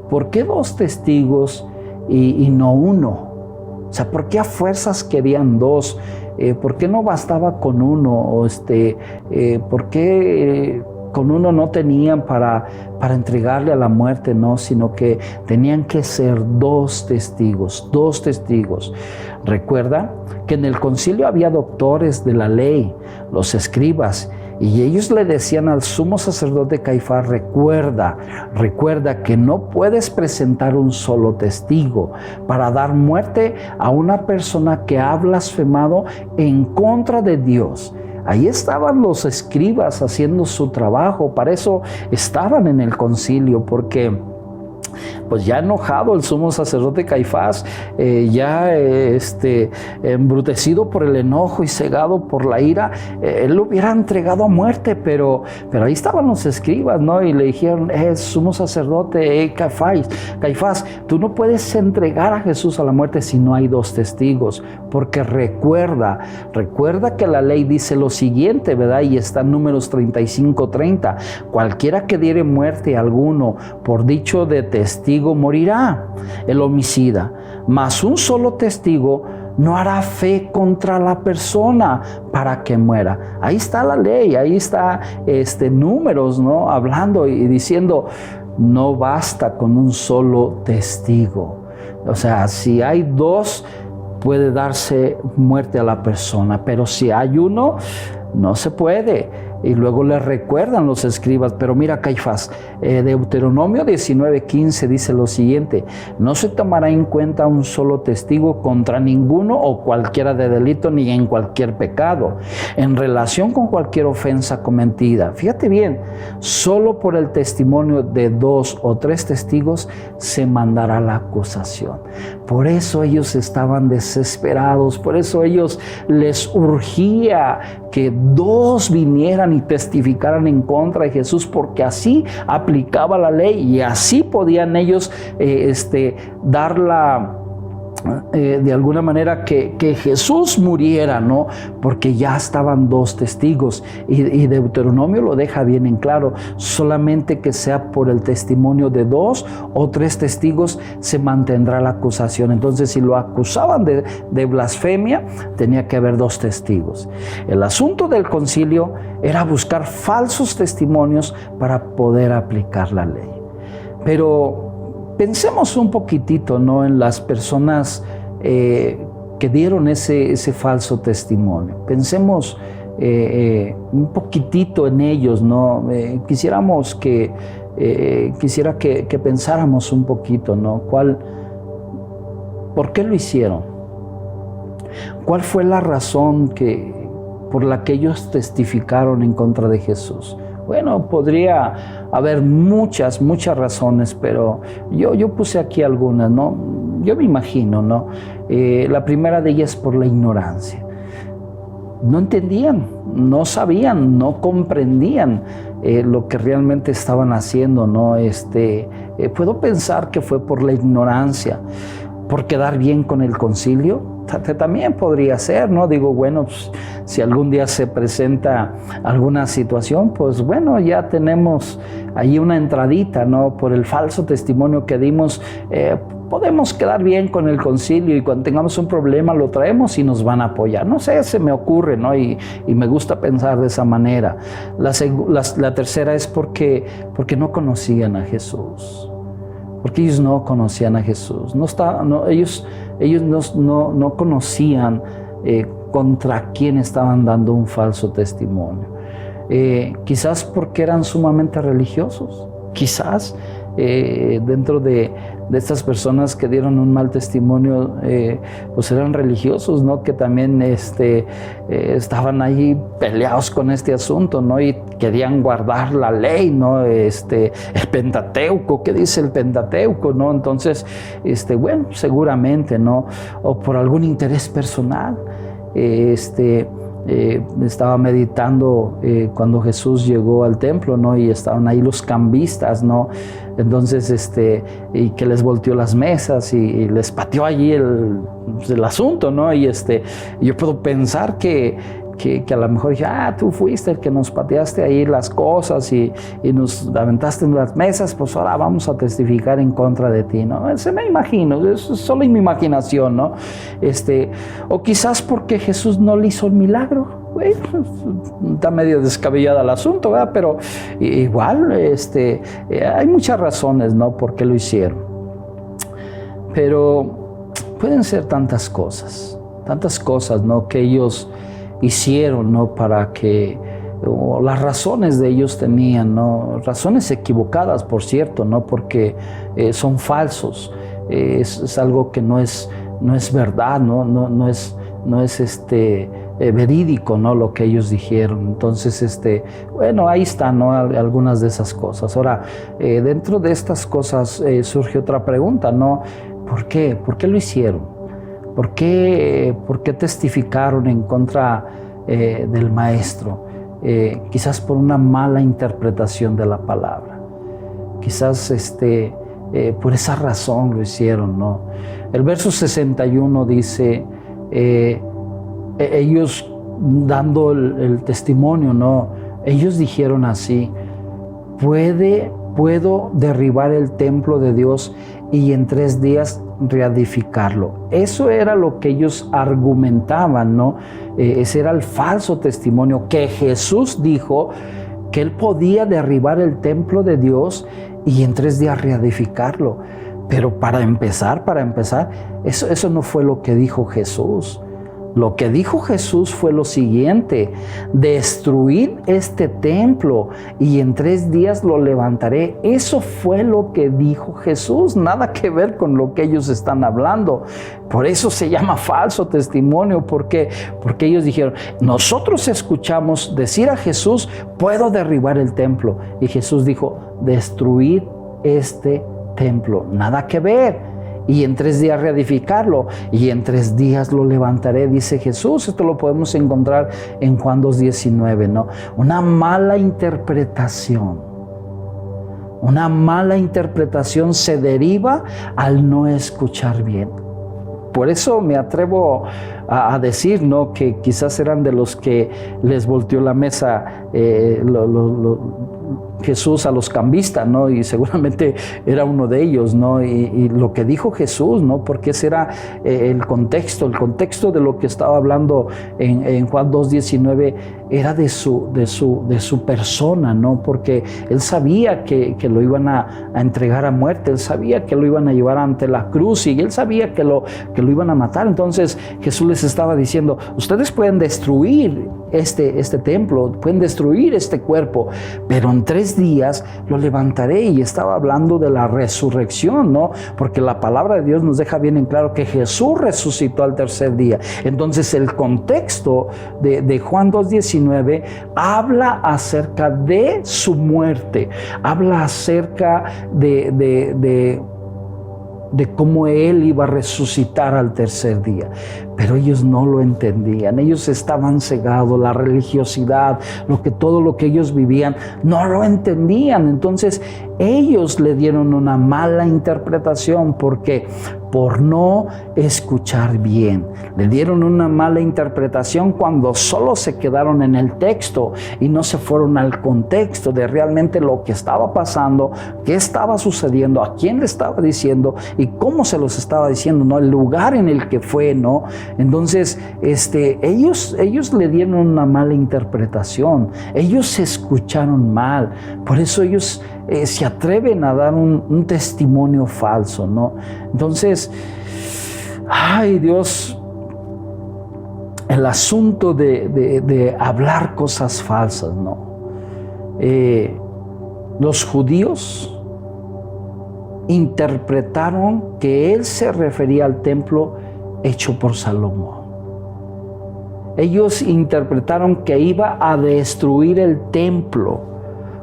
¿por qué dos testigos y no uno? O sea, ¿por qué a fuerzas querían dos? ¿Por qué no bastaba con uno? O ¿por qué con uno no tenían para entregarle a la muerte? No, sino que tenían que ser dos testigos, dos testigos. Recuerda que en el concilio había doctores de la ley, los escribas, y ellos le decían al sumo sacerdote Caifás: recuerda que no puedes presentar un solo testigo para dar muerte a una persona que ha blasfemado en contra de Dios. Ahí estaban los escribas haciendo su trabajo, para eso estaban en el concilio, porque pues ya enojado el sumo sacerdote Caifás, embrutecido por el enojo y cegado por la ira, él lo hubiera entregado a muerte, pero ahí estaban los escribas, ¿no? Y le dijeron: sumo sacerdote, Caifás, tú no puedes entregar a Jesús a la muerte si no hay dos testigos, porque recuerda que la ley dice lo siguiente, ¿verdad? Y está en Números 35:30: cualquiera que diere muerte a alguno por dicho de testigo morirá, el homicida, mas un solo testigo no hará fe contra la persona para que muera. Ahí está la ley, ahí está Números, ¿no? Hablando y diciendo: no basta con un solo testigo. O sea, si hay dos, puede darse muerte a la persona, pero si hay uno, no se puede. Y luego le recuerdan los escribas: pero mira, Caifás, Deuteronomio 19:15 dice lo siguiente: no se tomará en cuenta un solo testigo contra ninguno o cualquiera de delito ni en cualquier pecado, en relación con cualquier ofensa cometida. Fíjate bien, solo por el testimonio de 2 o 3 testigos se mandará la acusación. Por eso ellos estaban desesperados, por eso ellos les urgía que 2 vinieran y testificaran en contra de Jesús, porque así aplicaba la ley y así podían ellos dar la de alguna manera que Jesús muriera, ¿no? Porque ya estaban 2 testigos y Deuteronomio lo deja bien en claro: solamente que sea por el testimonio de 2 o 3 testigos se mantendrá la acusación. Entonces, si lo acusaban de blasfemia, tenía que haber 2 testigos. El asunto del concilio era buscar falsos testimonios para poder aplicar la ley. Pero pensemos un poquitito, ¿no?, en las personas que dieron ese falso testimonio. Pensemos un poquitito en ellos, ¿no? Quisiera que pensáramos un poquito, ¿no? ¿Por qué lo hicieron? ¿Cuál fue la razón por la que ellos testificaron en contra de Jesús? Bueno, podría haber muchas razones, pero yo puse aquí algunas, ¿no? Yo me imagino, ¿no? La primera de ellas, por la ignorancia. No entendían, no sabían, no comprendían lo que realmente estaban haciendo, ¿no? Puedo pensar que fue por la ignorancia, por quedar bien con el concilio. También podría ser, ¿no? Digo, bueno, pues, si algún día se presenta alguna situación, pues bueno, ya tenemos ahí una entradita, ¿no? Por el falso testimonio que dimos, podemos quedar bien con el concilio y cuando tengamos un problema lo traemos y nos van a apoyar. No sé, se me ocurre, ¿no? Y me gusta pensar de esa manera. La tercera es porque no conocían a Jesús. Porque ellos no conocían a Jesús. Ellos no conocían contra quién estaban dando un falso testimonio. Quizás porque eran sumamente religiosos. Quizás dentro de estas personas que dieron un mal testimonio, pues eran religiosos, ¿no? Que también estaban ahí peleados con este asunto, ¿no? Y querían guardar la ley, ¿no? El Pentateuco, ¿qué dice el Pentateuco, no? Entonces, bueno, seguramente, ¿no? O por algún interés personal, estaba meditando cuando Jesús llegó al templo, ¿no? Y estaban ahí los cambistas, ¿no? Entonces, y que les volteó las mesas y les pateó allí el asunto, ¿no? Y yo puedo pensar que a lo mejor dije, tú fuiste el que nos pateaste ahí las cosas y nos aventaste en las mesas, pues ahora vamos a testificar en contra de ti, ¿no? Se me imagino, es solo en mi imaginación, ¿no? O quizás porque Jesús no le hizo el milagro. Bueno, está medio descabellado el asunto, ¿verdad? Pero igual, hay muchas razones, ¿no? Por qué lo hicieron. Pero pueden ser tantas cosas, ¿no? Que ellos hicieron, ¿no? Para que, o las razones de ellos tenían, ¿no? Razones equivocadas, por cierto, ¿no? Porque son falsos. Es algo que no es verdad, ¿no? No es verídico, ¿no? Lo que ellos dijeron. Entonces, bueno, ahí están, ¿no? Algunas de esas cosas. Ahora, dentro de estas cosas surge otra pregunta, ¿no? ¿Por qué? ¿Por qué lo hicieron? ¿Por qué testificaron en contra del maestro? Quizás por una mala interpretación de la palabra. Quizás por esa razón lo hicieron, ¿no? El verso 61 dice, ellos dando el testimonio, ¿no? Ellos dijeron así: puedo derribar el templo de Dios y en 3 días reedificarlo. Eso era lo que ellos argumentaban, ¿no? Ese era el falso testimonio, que Jesús dijo que él podía derribar el templo de Dios y en 3 días reedificarlo. Pero para empezar, eso no fue lo que dijo Jesús. Lo que dijo Jesús fue lo siguiente: destruid este templo y en 3 días lo levantaré. Eso fue lo que dijo Jesús, nada que ver con lo que ellos están hablando. Por eso se llama falso testimonio, porque ellos dijeron, nosotros escuchamos decir a Jesús, puedo derribar el templo. Y Jesús dijo, destruid este templo, nada que ver. Y en 3 días reedificarlo, y en 3 días lo levantaré, dice Jesús. Esto lo podemos encontrar en Juan 2:19, ¿no? Una mala interpretación se deriva al no escuchar bien. Por eso me atrevo a decir, ¿no? Que quizás eran de los que les volteó la mesa Jesús a los cambistas, ¿no? Y seguramente era uno de ellos, ¿no? Y lo que dijo Jesús, ¿no? Porque ese era el contexto de lo que estaba hablando en Juan 2:19 era de su persona, ¿no? Porque él sabía que lo iban a entregar a muerte, él sabía que lo iban a llevar ante la cruz y él sabía que lo iban a matar. Entonces Jesús les estaba diciendo, ustedes pueden destruir este templo, pueden destruir este cuerpo, pero en 3 días lo levantaré. Y estaba hablando de la resurrección, ¿no? Porque la palabra de Dios nos deja bien en claro que Jesús resucitó al 3er día. Entonces el contexto de Juan 2:19 habla acerca de su muerte, habla acerca de cómo él iba a resucitar al 3er día. Pero ellos no lo entendían, ellos estaban cegados, la religiosidad, todo lo que ellos vivían, no lo entendían. Entonces ellos le dieron una mala interpretación, porque por no escuchar bien, le dieron una mala interpretación cuando solo se quedaron en el texto y no se fueron al contexto de realmente lo que estaba pasando, qué estaba sucediendo, a quién le estaba diciendo y cómo se los estaba diciendo, ¿no? El lugar en el que fue, ¿no? Entonces, ellos le dieron una mala interpretación, ellos escucharon mal, por eso ellos se atreven a dar un testimonio falso, ¿no? Entonces, ay Dios, el asunto de hablar cosas falsas, ¿no? Los judíos interpretaron que él se refería al templo hecho por Salomón. Ellos interpretaron que iba a destruir el templo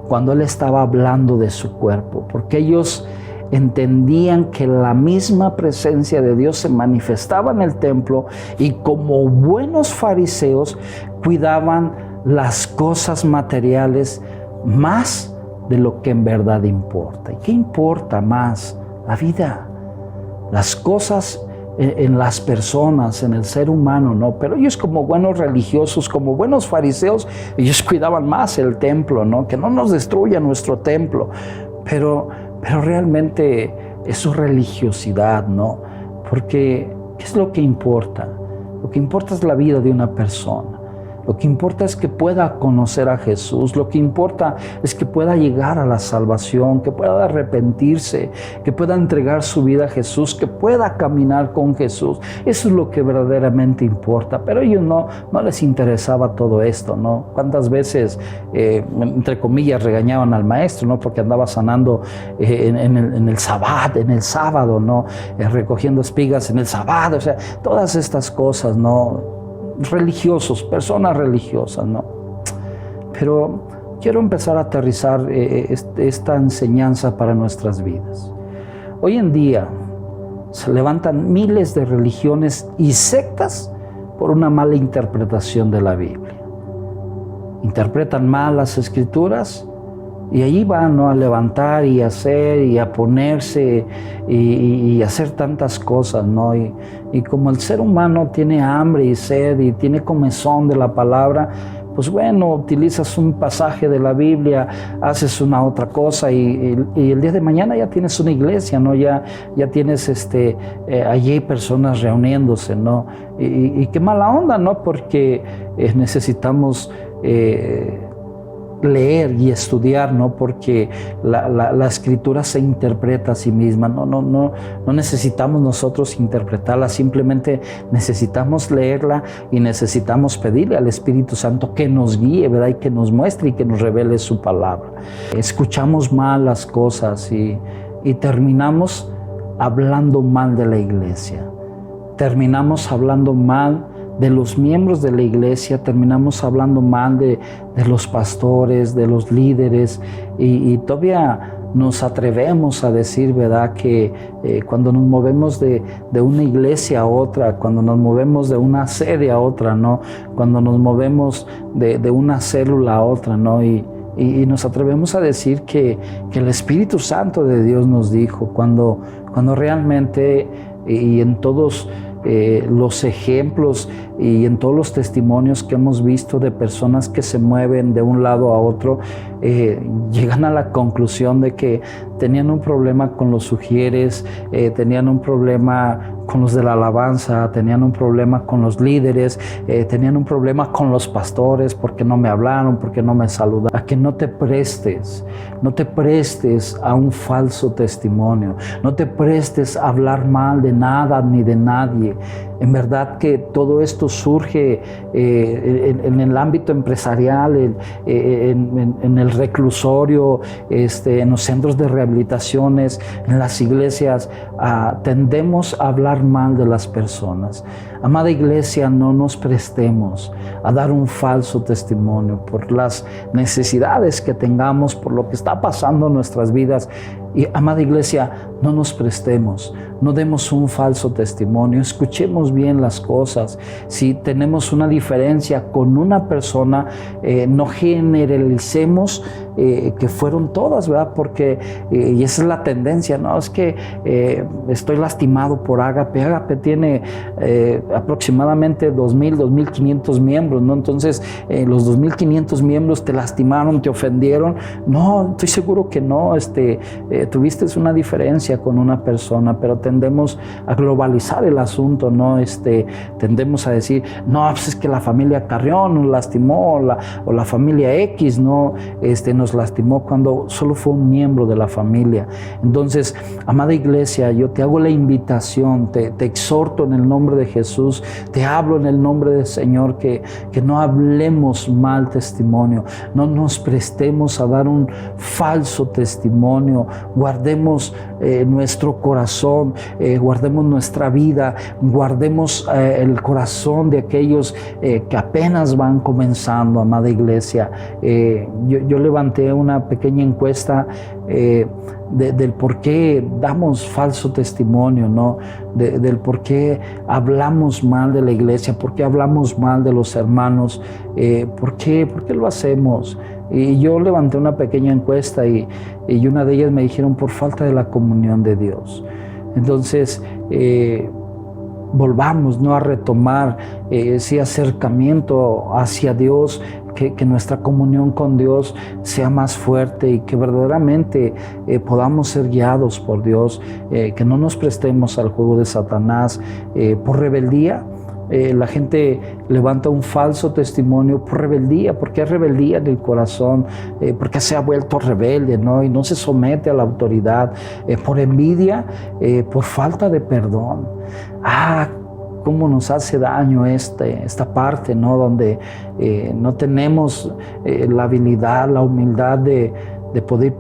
cuando él estaba hablando de su cuerpo, porque ellos entendían que la misma presencia de Dios se manifestaba en el templo y como buenos fariseos cuidaban las cosas materiales más de lo que en verdad importa. ¿Y qué importa más? La vida, las cosas en las personas, en el ser humano, ¿no? Pero ellos como buenos religiosos, como buenos fariseos, ellos cuidaban más el templo, ¿no? Que no nos destruya nuestro templo. Pero realmente es su religiosidad, ¿no? Porque ¿qué es lo que importa? Lo que importa es la vida de una persona. Lo que importa es que pueda conocer a Jesús. Lo que importa es que pueda llegar a la salvación, que pueda arrepentirse, que pueda entregar su vida a Jesús, que pueda caminar con Jesús. Eso es lo que verdaderamente importa. Pero a ellos no les interesaba todo esto, ¿no? ¿Cuántas veces, entre comillas, regañaban al maestro, ¿no? Porque andaba sanando en el sábado, ¿no? Recogiendo espigas en el sábado. O sea, todas estas cosas, ¿no? Religiosos, personas religiosas, ¿no? Pero quiero empezar a aterrizar esta enseñanza para nuestras vidas. Hoy en día se levantan miles de religiones y sectas por una mala interpretación de la Biblia. Interpretan mal las Escrituras y allí van, ¿no? A levantar y hacer y a ponerse y hacer tantas cosas, ¿no? Y como el ser humano tiene hambre y sed y tiene comezón de la palabra, pues bueno, utilizas un pasaje de la Biblia, haces una otra cosa y el día de mañana ya tienes una iglesia, ¿no? Ya tienes allí personas reuniéndose, ¿no? Y qué mala onda, ¿no? Porque necesitamos leer y estudiar, ¿no? Porque la Escritura se interpreta a sí misma. No necesitamos nosotros interpretarla, simplemente necesitamos leerla y necesitamos pedirle al Espíritu Santo que nos guíe, ¿verdad? Y que nos muestre y que nos revele su palabra. Escuchamos mal las cosas y terminamos hablando mal de la iglesia. Terminamos hablando mal de los miembros de la iglesia, terminamos hablando mal de los pastores, de los líderes y todavía nos atrevemos a decir, ¿verdad? Que cuando nos movemos de una iglesia a otra, cuando nos movemos de una sede a otra, ¿no? Cuando nos movemos de una célula a otra, ¿no? Y nos atrevemos a decir que el Espíritu Santo de Dios nos dijo, cuando realmente y en todos los ejemplos y en todos los testimonios que hemos visto de personas que se mueven de un lado a otro, llegan a la conclusión de que tenían un problema con los sugieres, tenían un problema con los de la alabanza, tenían un problema con los líderes, tenían un problema con los pastores porque no me hablaron, porque no me saludaron. A que no te prestes a un falso testimonio, no te prestes a hablar mal de nada ni de nadie. En verdad que todo esto surge en el ámbito empresarial, en el reclusorio, en los centros de rehabilitaciones, en las iglesias. Tendemos a hablar mal de las personas. Amada iglesia, no nos prestemos a dar un falso testimonio por las necesidades que tengamos, por lo que está pasando en nuestras vidas. Y amada iglesia, no nos prestemos, no demos un falso testimonio, escuchemos bien las cosas. Si tenemos una diferencia con una persona, no generalicemos que fueron todas, ¿verdad? Porque, y esa es la tendencia, ¿no? Es que estoy lastimado por Ágape. Ágape tiene aproximadamente 2,000, 2,500 miembros, ¿no? Entonces, los 2,500 miembros te lastimaron, te ofendieron. No, estoy seguro que no, tuviste una diferencia con una persona, pero tendemos a globalizar el asunto, ¿no? Tendemos a decir, no, pues es que la familia Carrión nos lastimó, o la familia X, ¿no? Nos lastimó cuando solo fue un miembro de la familia. Entonces, amada iglesia, yo te hago la invitación, te exhorto en el nombre de Jesús, te hablo en el nombre del Señor, que no hablemos mal testimonio, no nos prestemos a dar un falso testimonio, guardemos nuestro corazón, guardemos nuestra vida, guardemos el corazón de aquellos que apenas van comenzando, amada iglesia. Yo levanté una pequeña encuesta del por qué damos falso testimonio, ¿no? Del por qué hablamos mal de la iglesia, por qué hablamos mal de los hermanos, ¿por qué lo hacemos? Y yo levanté una pequeña encuesta y una de ellas me dijeron por falta de la comunión de Dios. Entonces, volvamos, ¿no?, a retomar ese acercamiento hacia Dios, que nuestra comunión con Dios sea más fuerte y que verdaderamente podamos ser guiados por Dios, que no nos prestemos al juego de Satanás por rebeldía. La gente levanta un falso testimonio por rebeldía, porque hay rebeldía en el corazón, porque se ha vuelto rebelde, ¿no? Y no se somete a la autoridad, por envidia, por falta de perdón. Cómo nos hace daño esta parte, ¿no? Donde no tenemos la habilidad, la humildad de poder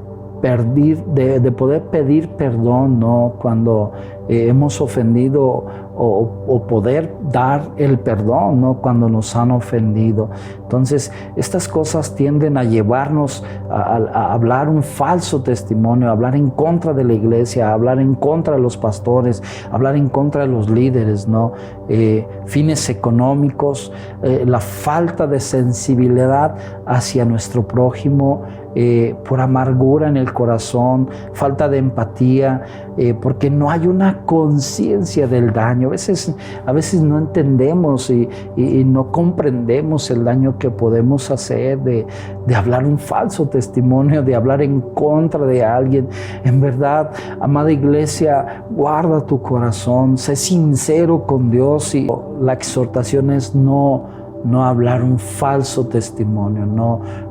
pedir perdón, ¿no? Cuando hemos ofendido, o poder dar el perdón, ¿no?, cuando nos han ofendido. Entonces, estas cosas tienden a llevarnos a hablar un falso testimonio, a hablar en contra de la iglesia, a hablar en contra de los pastores, a hablar en contra de los líderes, ¿no? Fines económicos, la falta de sensibilidad hacia nuestro prójimo, por amargura en el corazón, falta de empatía, porque no hay una conciencia del daño. A veces no entendemos y no comprendemos el daño que podemos hacer de hablar un falso testimonio, de hablar en contra de alguien. En verdad, amada iglesia, guarda tu corazón, sé sincero con Dios, y la exhortación es no hablar un falso testimonio,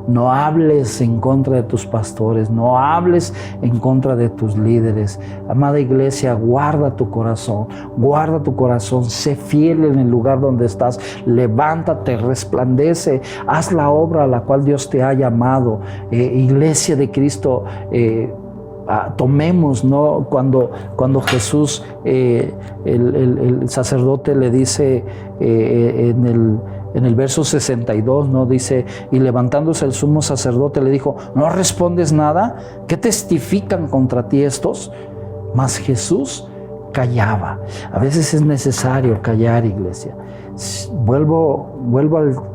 no hables en contra de tus pastores, no hables en contra de tus líderes. Amada iglesia, guarda tu corazón, sé fiel en el lugar donde estás, levántate, resplandece, haz la obra a la cual Dios te ha llamado. Iglesia de Cristo, tomemos, ¿no? Cuando Jesús, el sacerdote le dice en el verso 62, ¿no? Dice, y levantándose el sumo sacerdote le dijo, ¿no respondes nada? ¿Qué testifican contra ti estos? Mas Jesús callaba. A veces es necesario callar, iglesia. Vuelvo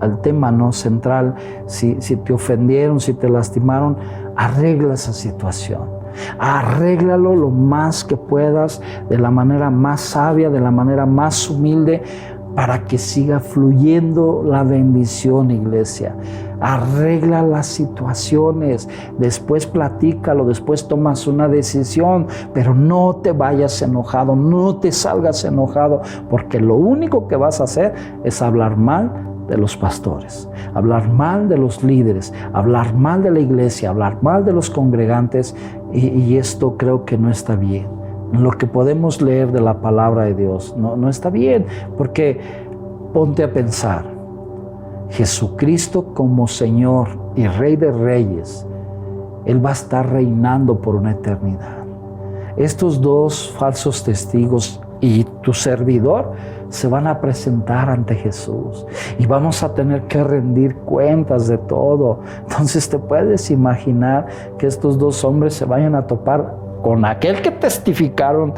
al tema, ¿no?, central. Si te ofendieron, si te lastimaron, arregla esa situación. Arréglalo lo más que puedas, de la manera más sabia, de la manera más humilde, para que siga fluyendo la bendición, iglesia. Arregla las situaciones, después platícalo, después tomas una decisión, pero no te vayas enojado, no te salgas enojado, porque lo único que vas a hacer es hablar mal de los pastores, hablar mal de los líderes, hablar mal de la iglesia, hablar mal de los congregantes, y esto creo que no está bien. Lo que podemos leer de la palabra de Dios no está bien, porque ponte a pensar, Jesucristo como Señor y Rey de Reyes, Él va a estar reinando por una eternidad. Estos dos falsos testigos y tu servidor se van a presentar ante Jesús y vamos a tener que rendir cuentas de todo. Entonces te puedes imaginar que estos dos hombres se vayan a topar con aquel que testificaron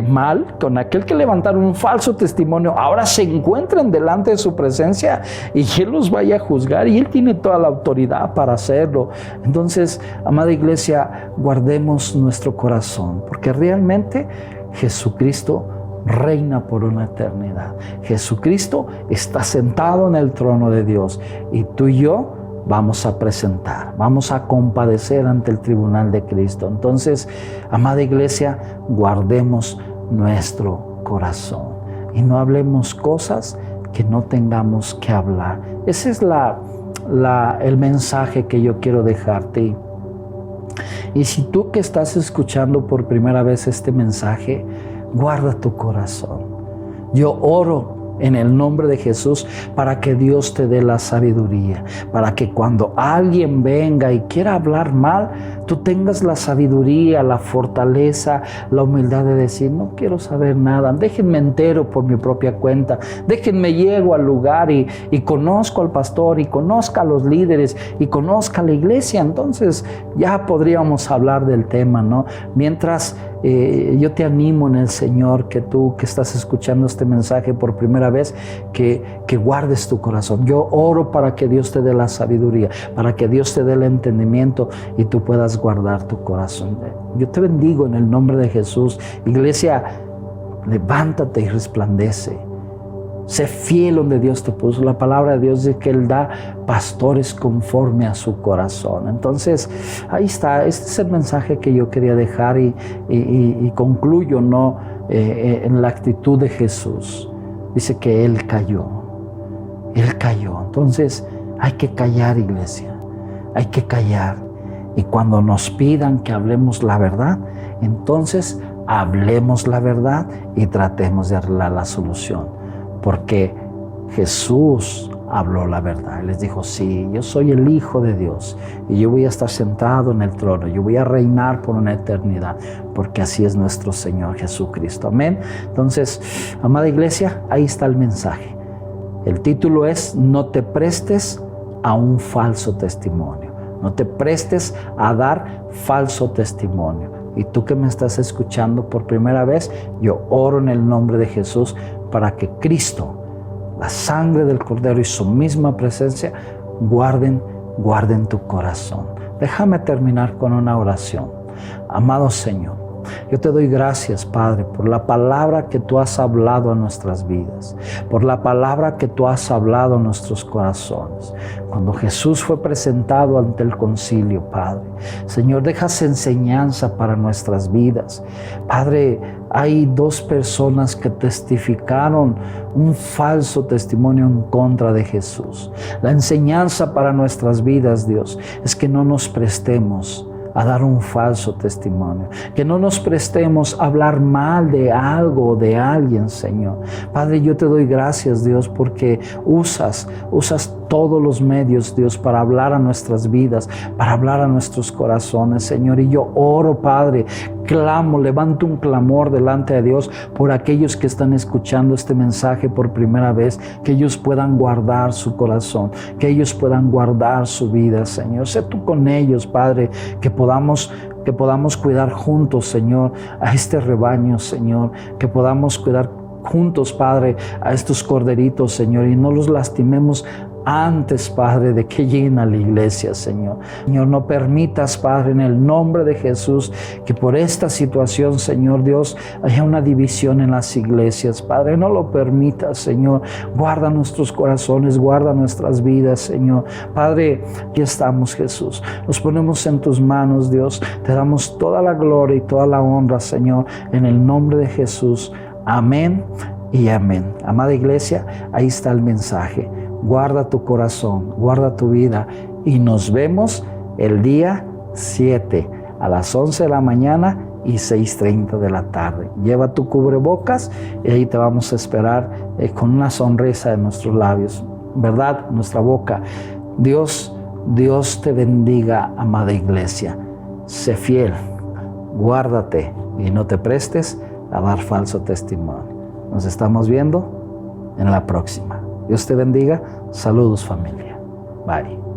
mal, con aquel que levantaron un falso testimonio, ahora se encuentran delante de su presencia y Él los vaya a juzgar, y Él tiene toda la autoridad para hacerlo. Entonces, amada iglesia, guardemos nuestro corazón, porque realmente Jesucristo reina por una eternidad. Jesucristo está sentado en el trono de Dios, y tú y yo vamos a presentar, vamos a compadecer ante el tribunal de Cristo. Entonces, amada iglesia, guardemos nuestro corazón y no hablemos cosas que no tengamos que hablar. Ese es el mensaje que yo quiero dejarte. Y si tú que estás escuchando por primera vez este mensaje, guarda tu corazón. Yo oro en el nombre de Jesús, para que Dios te dé la sabiduría, para que cuando alguien venga y quiera hablar mal, tú tengas la sabiduría, la fortaleza, la humildad de decir: no quiero saber nada, déjenme entero por mi propia cuenta, déjenme llego al lugar y conozco al pastor, y conozca a los líderes, y conozca a la iglesia. Entonces ya podríamos hablar del tema, ¿no? Mientras yo te animo en el Señor, que tú que estás escuchando este mensaje por primera vez, que guardes tu corazón. Yo oro para que Dios te dé la sabiduría, para que Dios te dé el entendimiento y tú puedas guardar tu corazón. Yo te bendigo en el nombre de Jesús. Iglesia, levántate y resplandece. Sé fiel donde Dios te puso. La palabra de Dios dice que Él da pastores conforme a su corazón. Entonces, ahí está. Este es el mensaje que yo quería dejar y concluyo, ¿no? En la actitud de Jesús. Dice que Él cayó. Él cayó. Entonces, hay que callar, iglesia. Hay que callar. Y cuando nos pidan que hablemos la verdad, entonces hablemos la verdad y tratemos de arreglar la solución. Porque Jesús habló la verdad. Él les dijo: sí, yo soy el Hijo de Dios y yo voy a estar sentado en el trono, yo voy a reinar por una eternidad, porque así es nuestro Señor Jesucristo. Amén. Entonces, amada iglesia, ahí está el mensaje. El título es: no te prestes a un falso testimonio. No te prestes a dar falso testimonio. Y tú que me estás escuchando por primera vez, yo oro en el nombre de Jesús para que Cristo, la sangre del Cordero y su misma presencia guarden tu corazón. Déjame terminar con una oración. Amado Señor, yo te doy gracias, Padre, por la palabra que tú has hablado a nuestras vidas, por la palabra que tú has hablado a nuestros corazones. Cuando Jesús fue presentado ante el concilio, Padre, Señor, dejas enseñanza para nuestras vidas. Padre, hay 2 personas que testificaron un falso testimonio en contra de Jesús. La enseñanza para nuestras vidas, Dios, es que no nos prestemos a dar un falso testimonio, que no nos prestemos a hablar mal de algo o de alguien, Señor. Padre, yo te doy gracias, Dios, porque usas todos los medios, Dios, para hablar a nuestras vidas, para hablar a nuestros corazones, Señor. Y yo oro, Padre, clamo, levanto un clamor delante de Dios por aquellos que están escuchando este mensaje por primera vez, que ellos puedan guardar su corazón, que ellos puedan guardar su vida, Señor. Sé tú con ellos, Padre, que podamos cuidar juntos, Señor, a este rebaño, Señor, que podamos cuidar juntos, Padre, a estos corderitos, Señor, y no los lastimemos antes, Padre, de que lleguen a la iglesia, Señor. Señor, no permitas, Padre, en el nombre de Jesús, que por esta situación, Señor Dios, haya una división en las iglesias. Padre, no lo permitas, Señor. Guarda nuestros corazones, guarda nuestras vidas, Señor. Padre, aquí estamos, Jesús. Nos ponemos en tus manos, Dios. Te damos toda la gloria y toda la honra, Señor, en el nombre de Jesús. Amén y amén. Amada iglesia, ahí está el mensaje. Guarda tu corazón, guarda tu vida, y nos vemos el día 7 a las 11 de la mañana y 6:30 de la tarde. Lleva tu cubrebocas y ahí te vamos a esperar con una sonrisa en nuestros labios, ¿verdad? Nuestra boca. Dios te bendiga, amada iglesia. Sé fiel, guárdate y no te prestes a dar falso testimonio. Nos estamos viendo en la próxima. Dios te bendiga. Saludos, familia. Bye.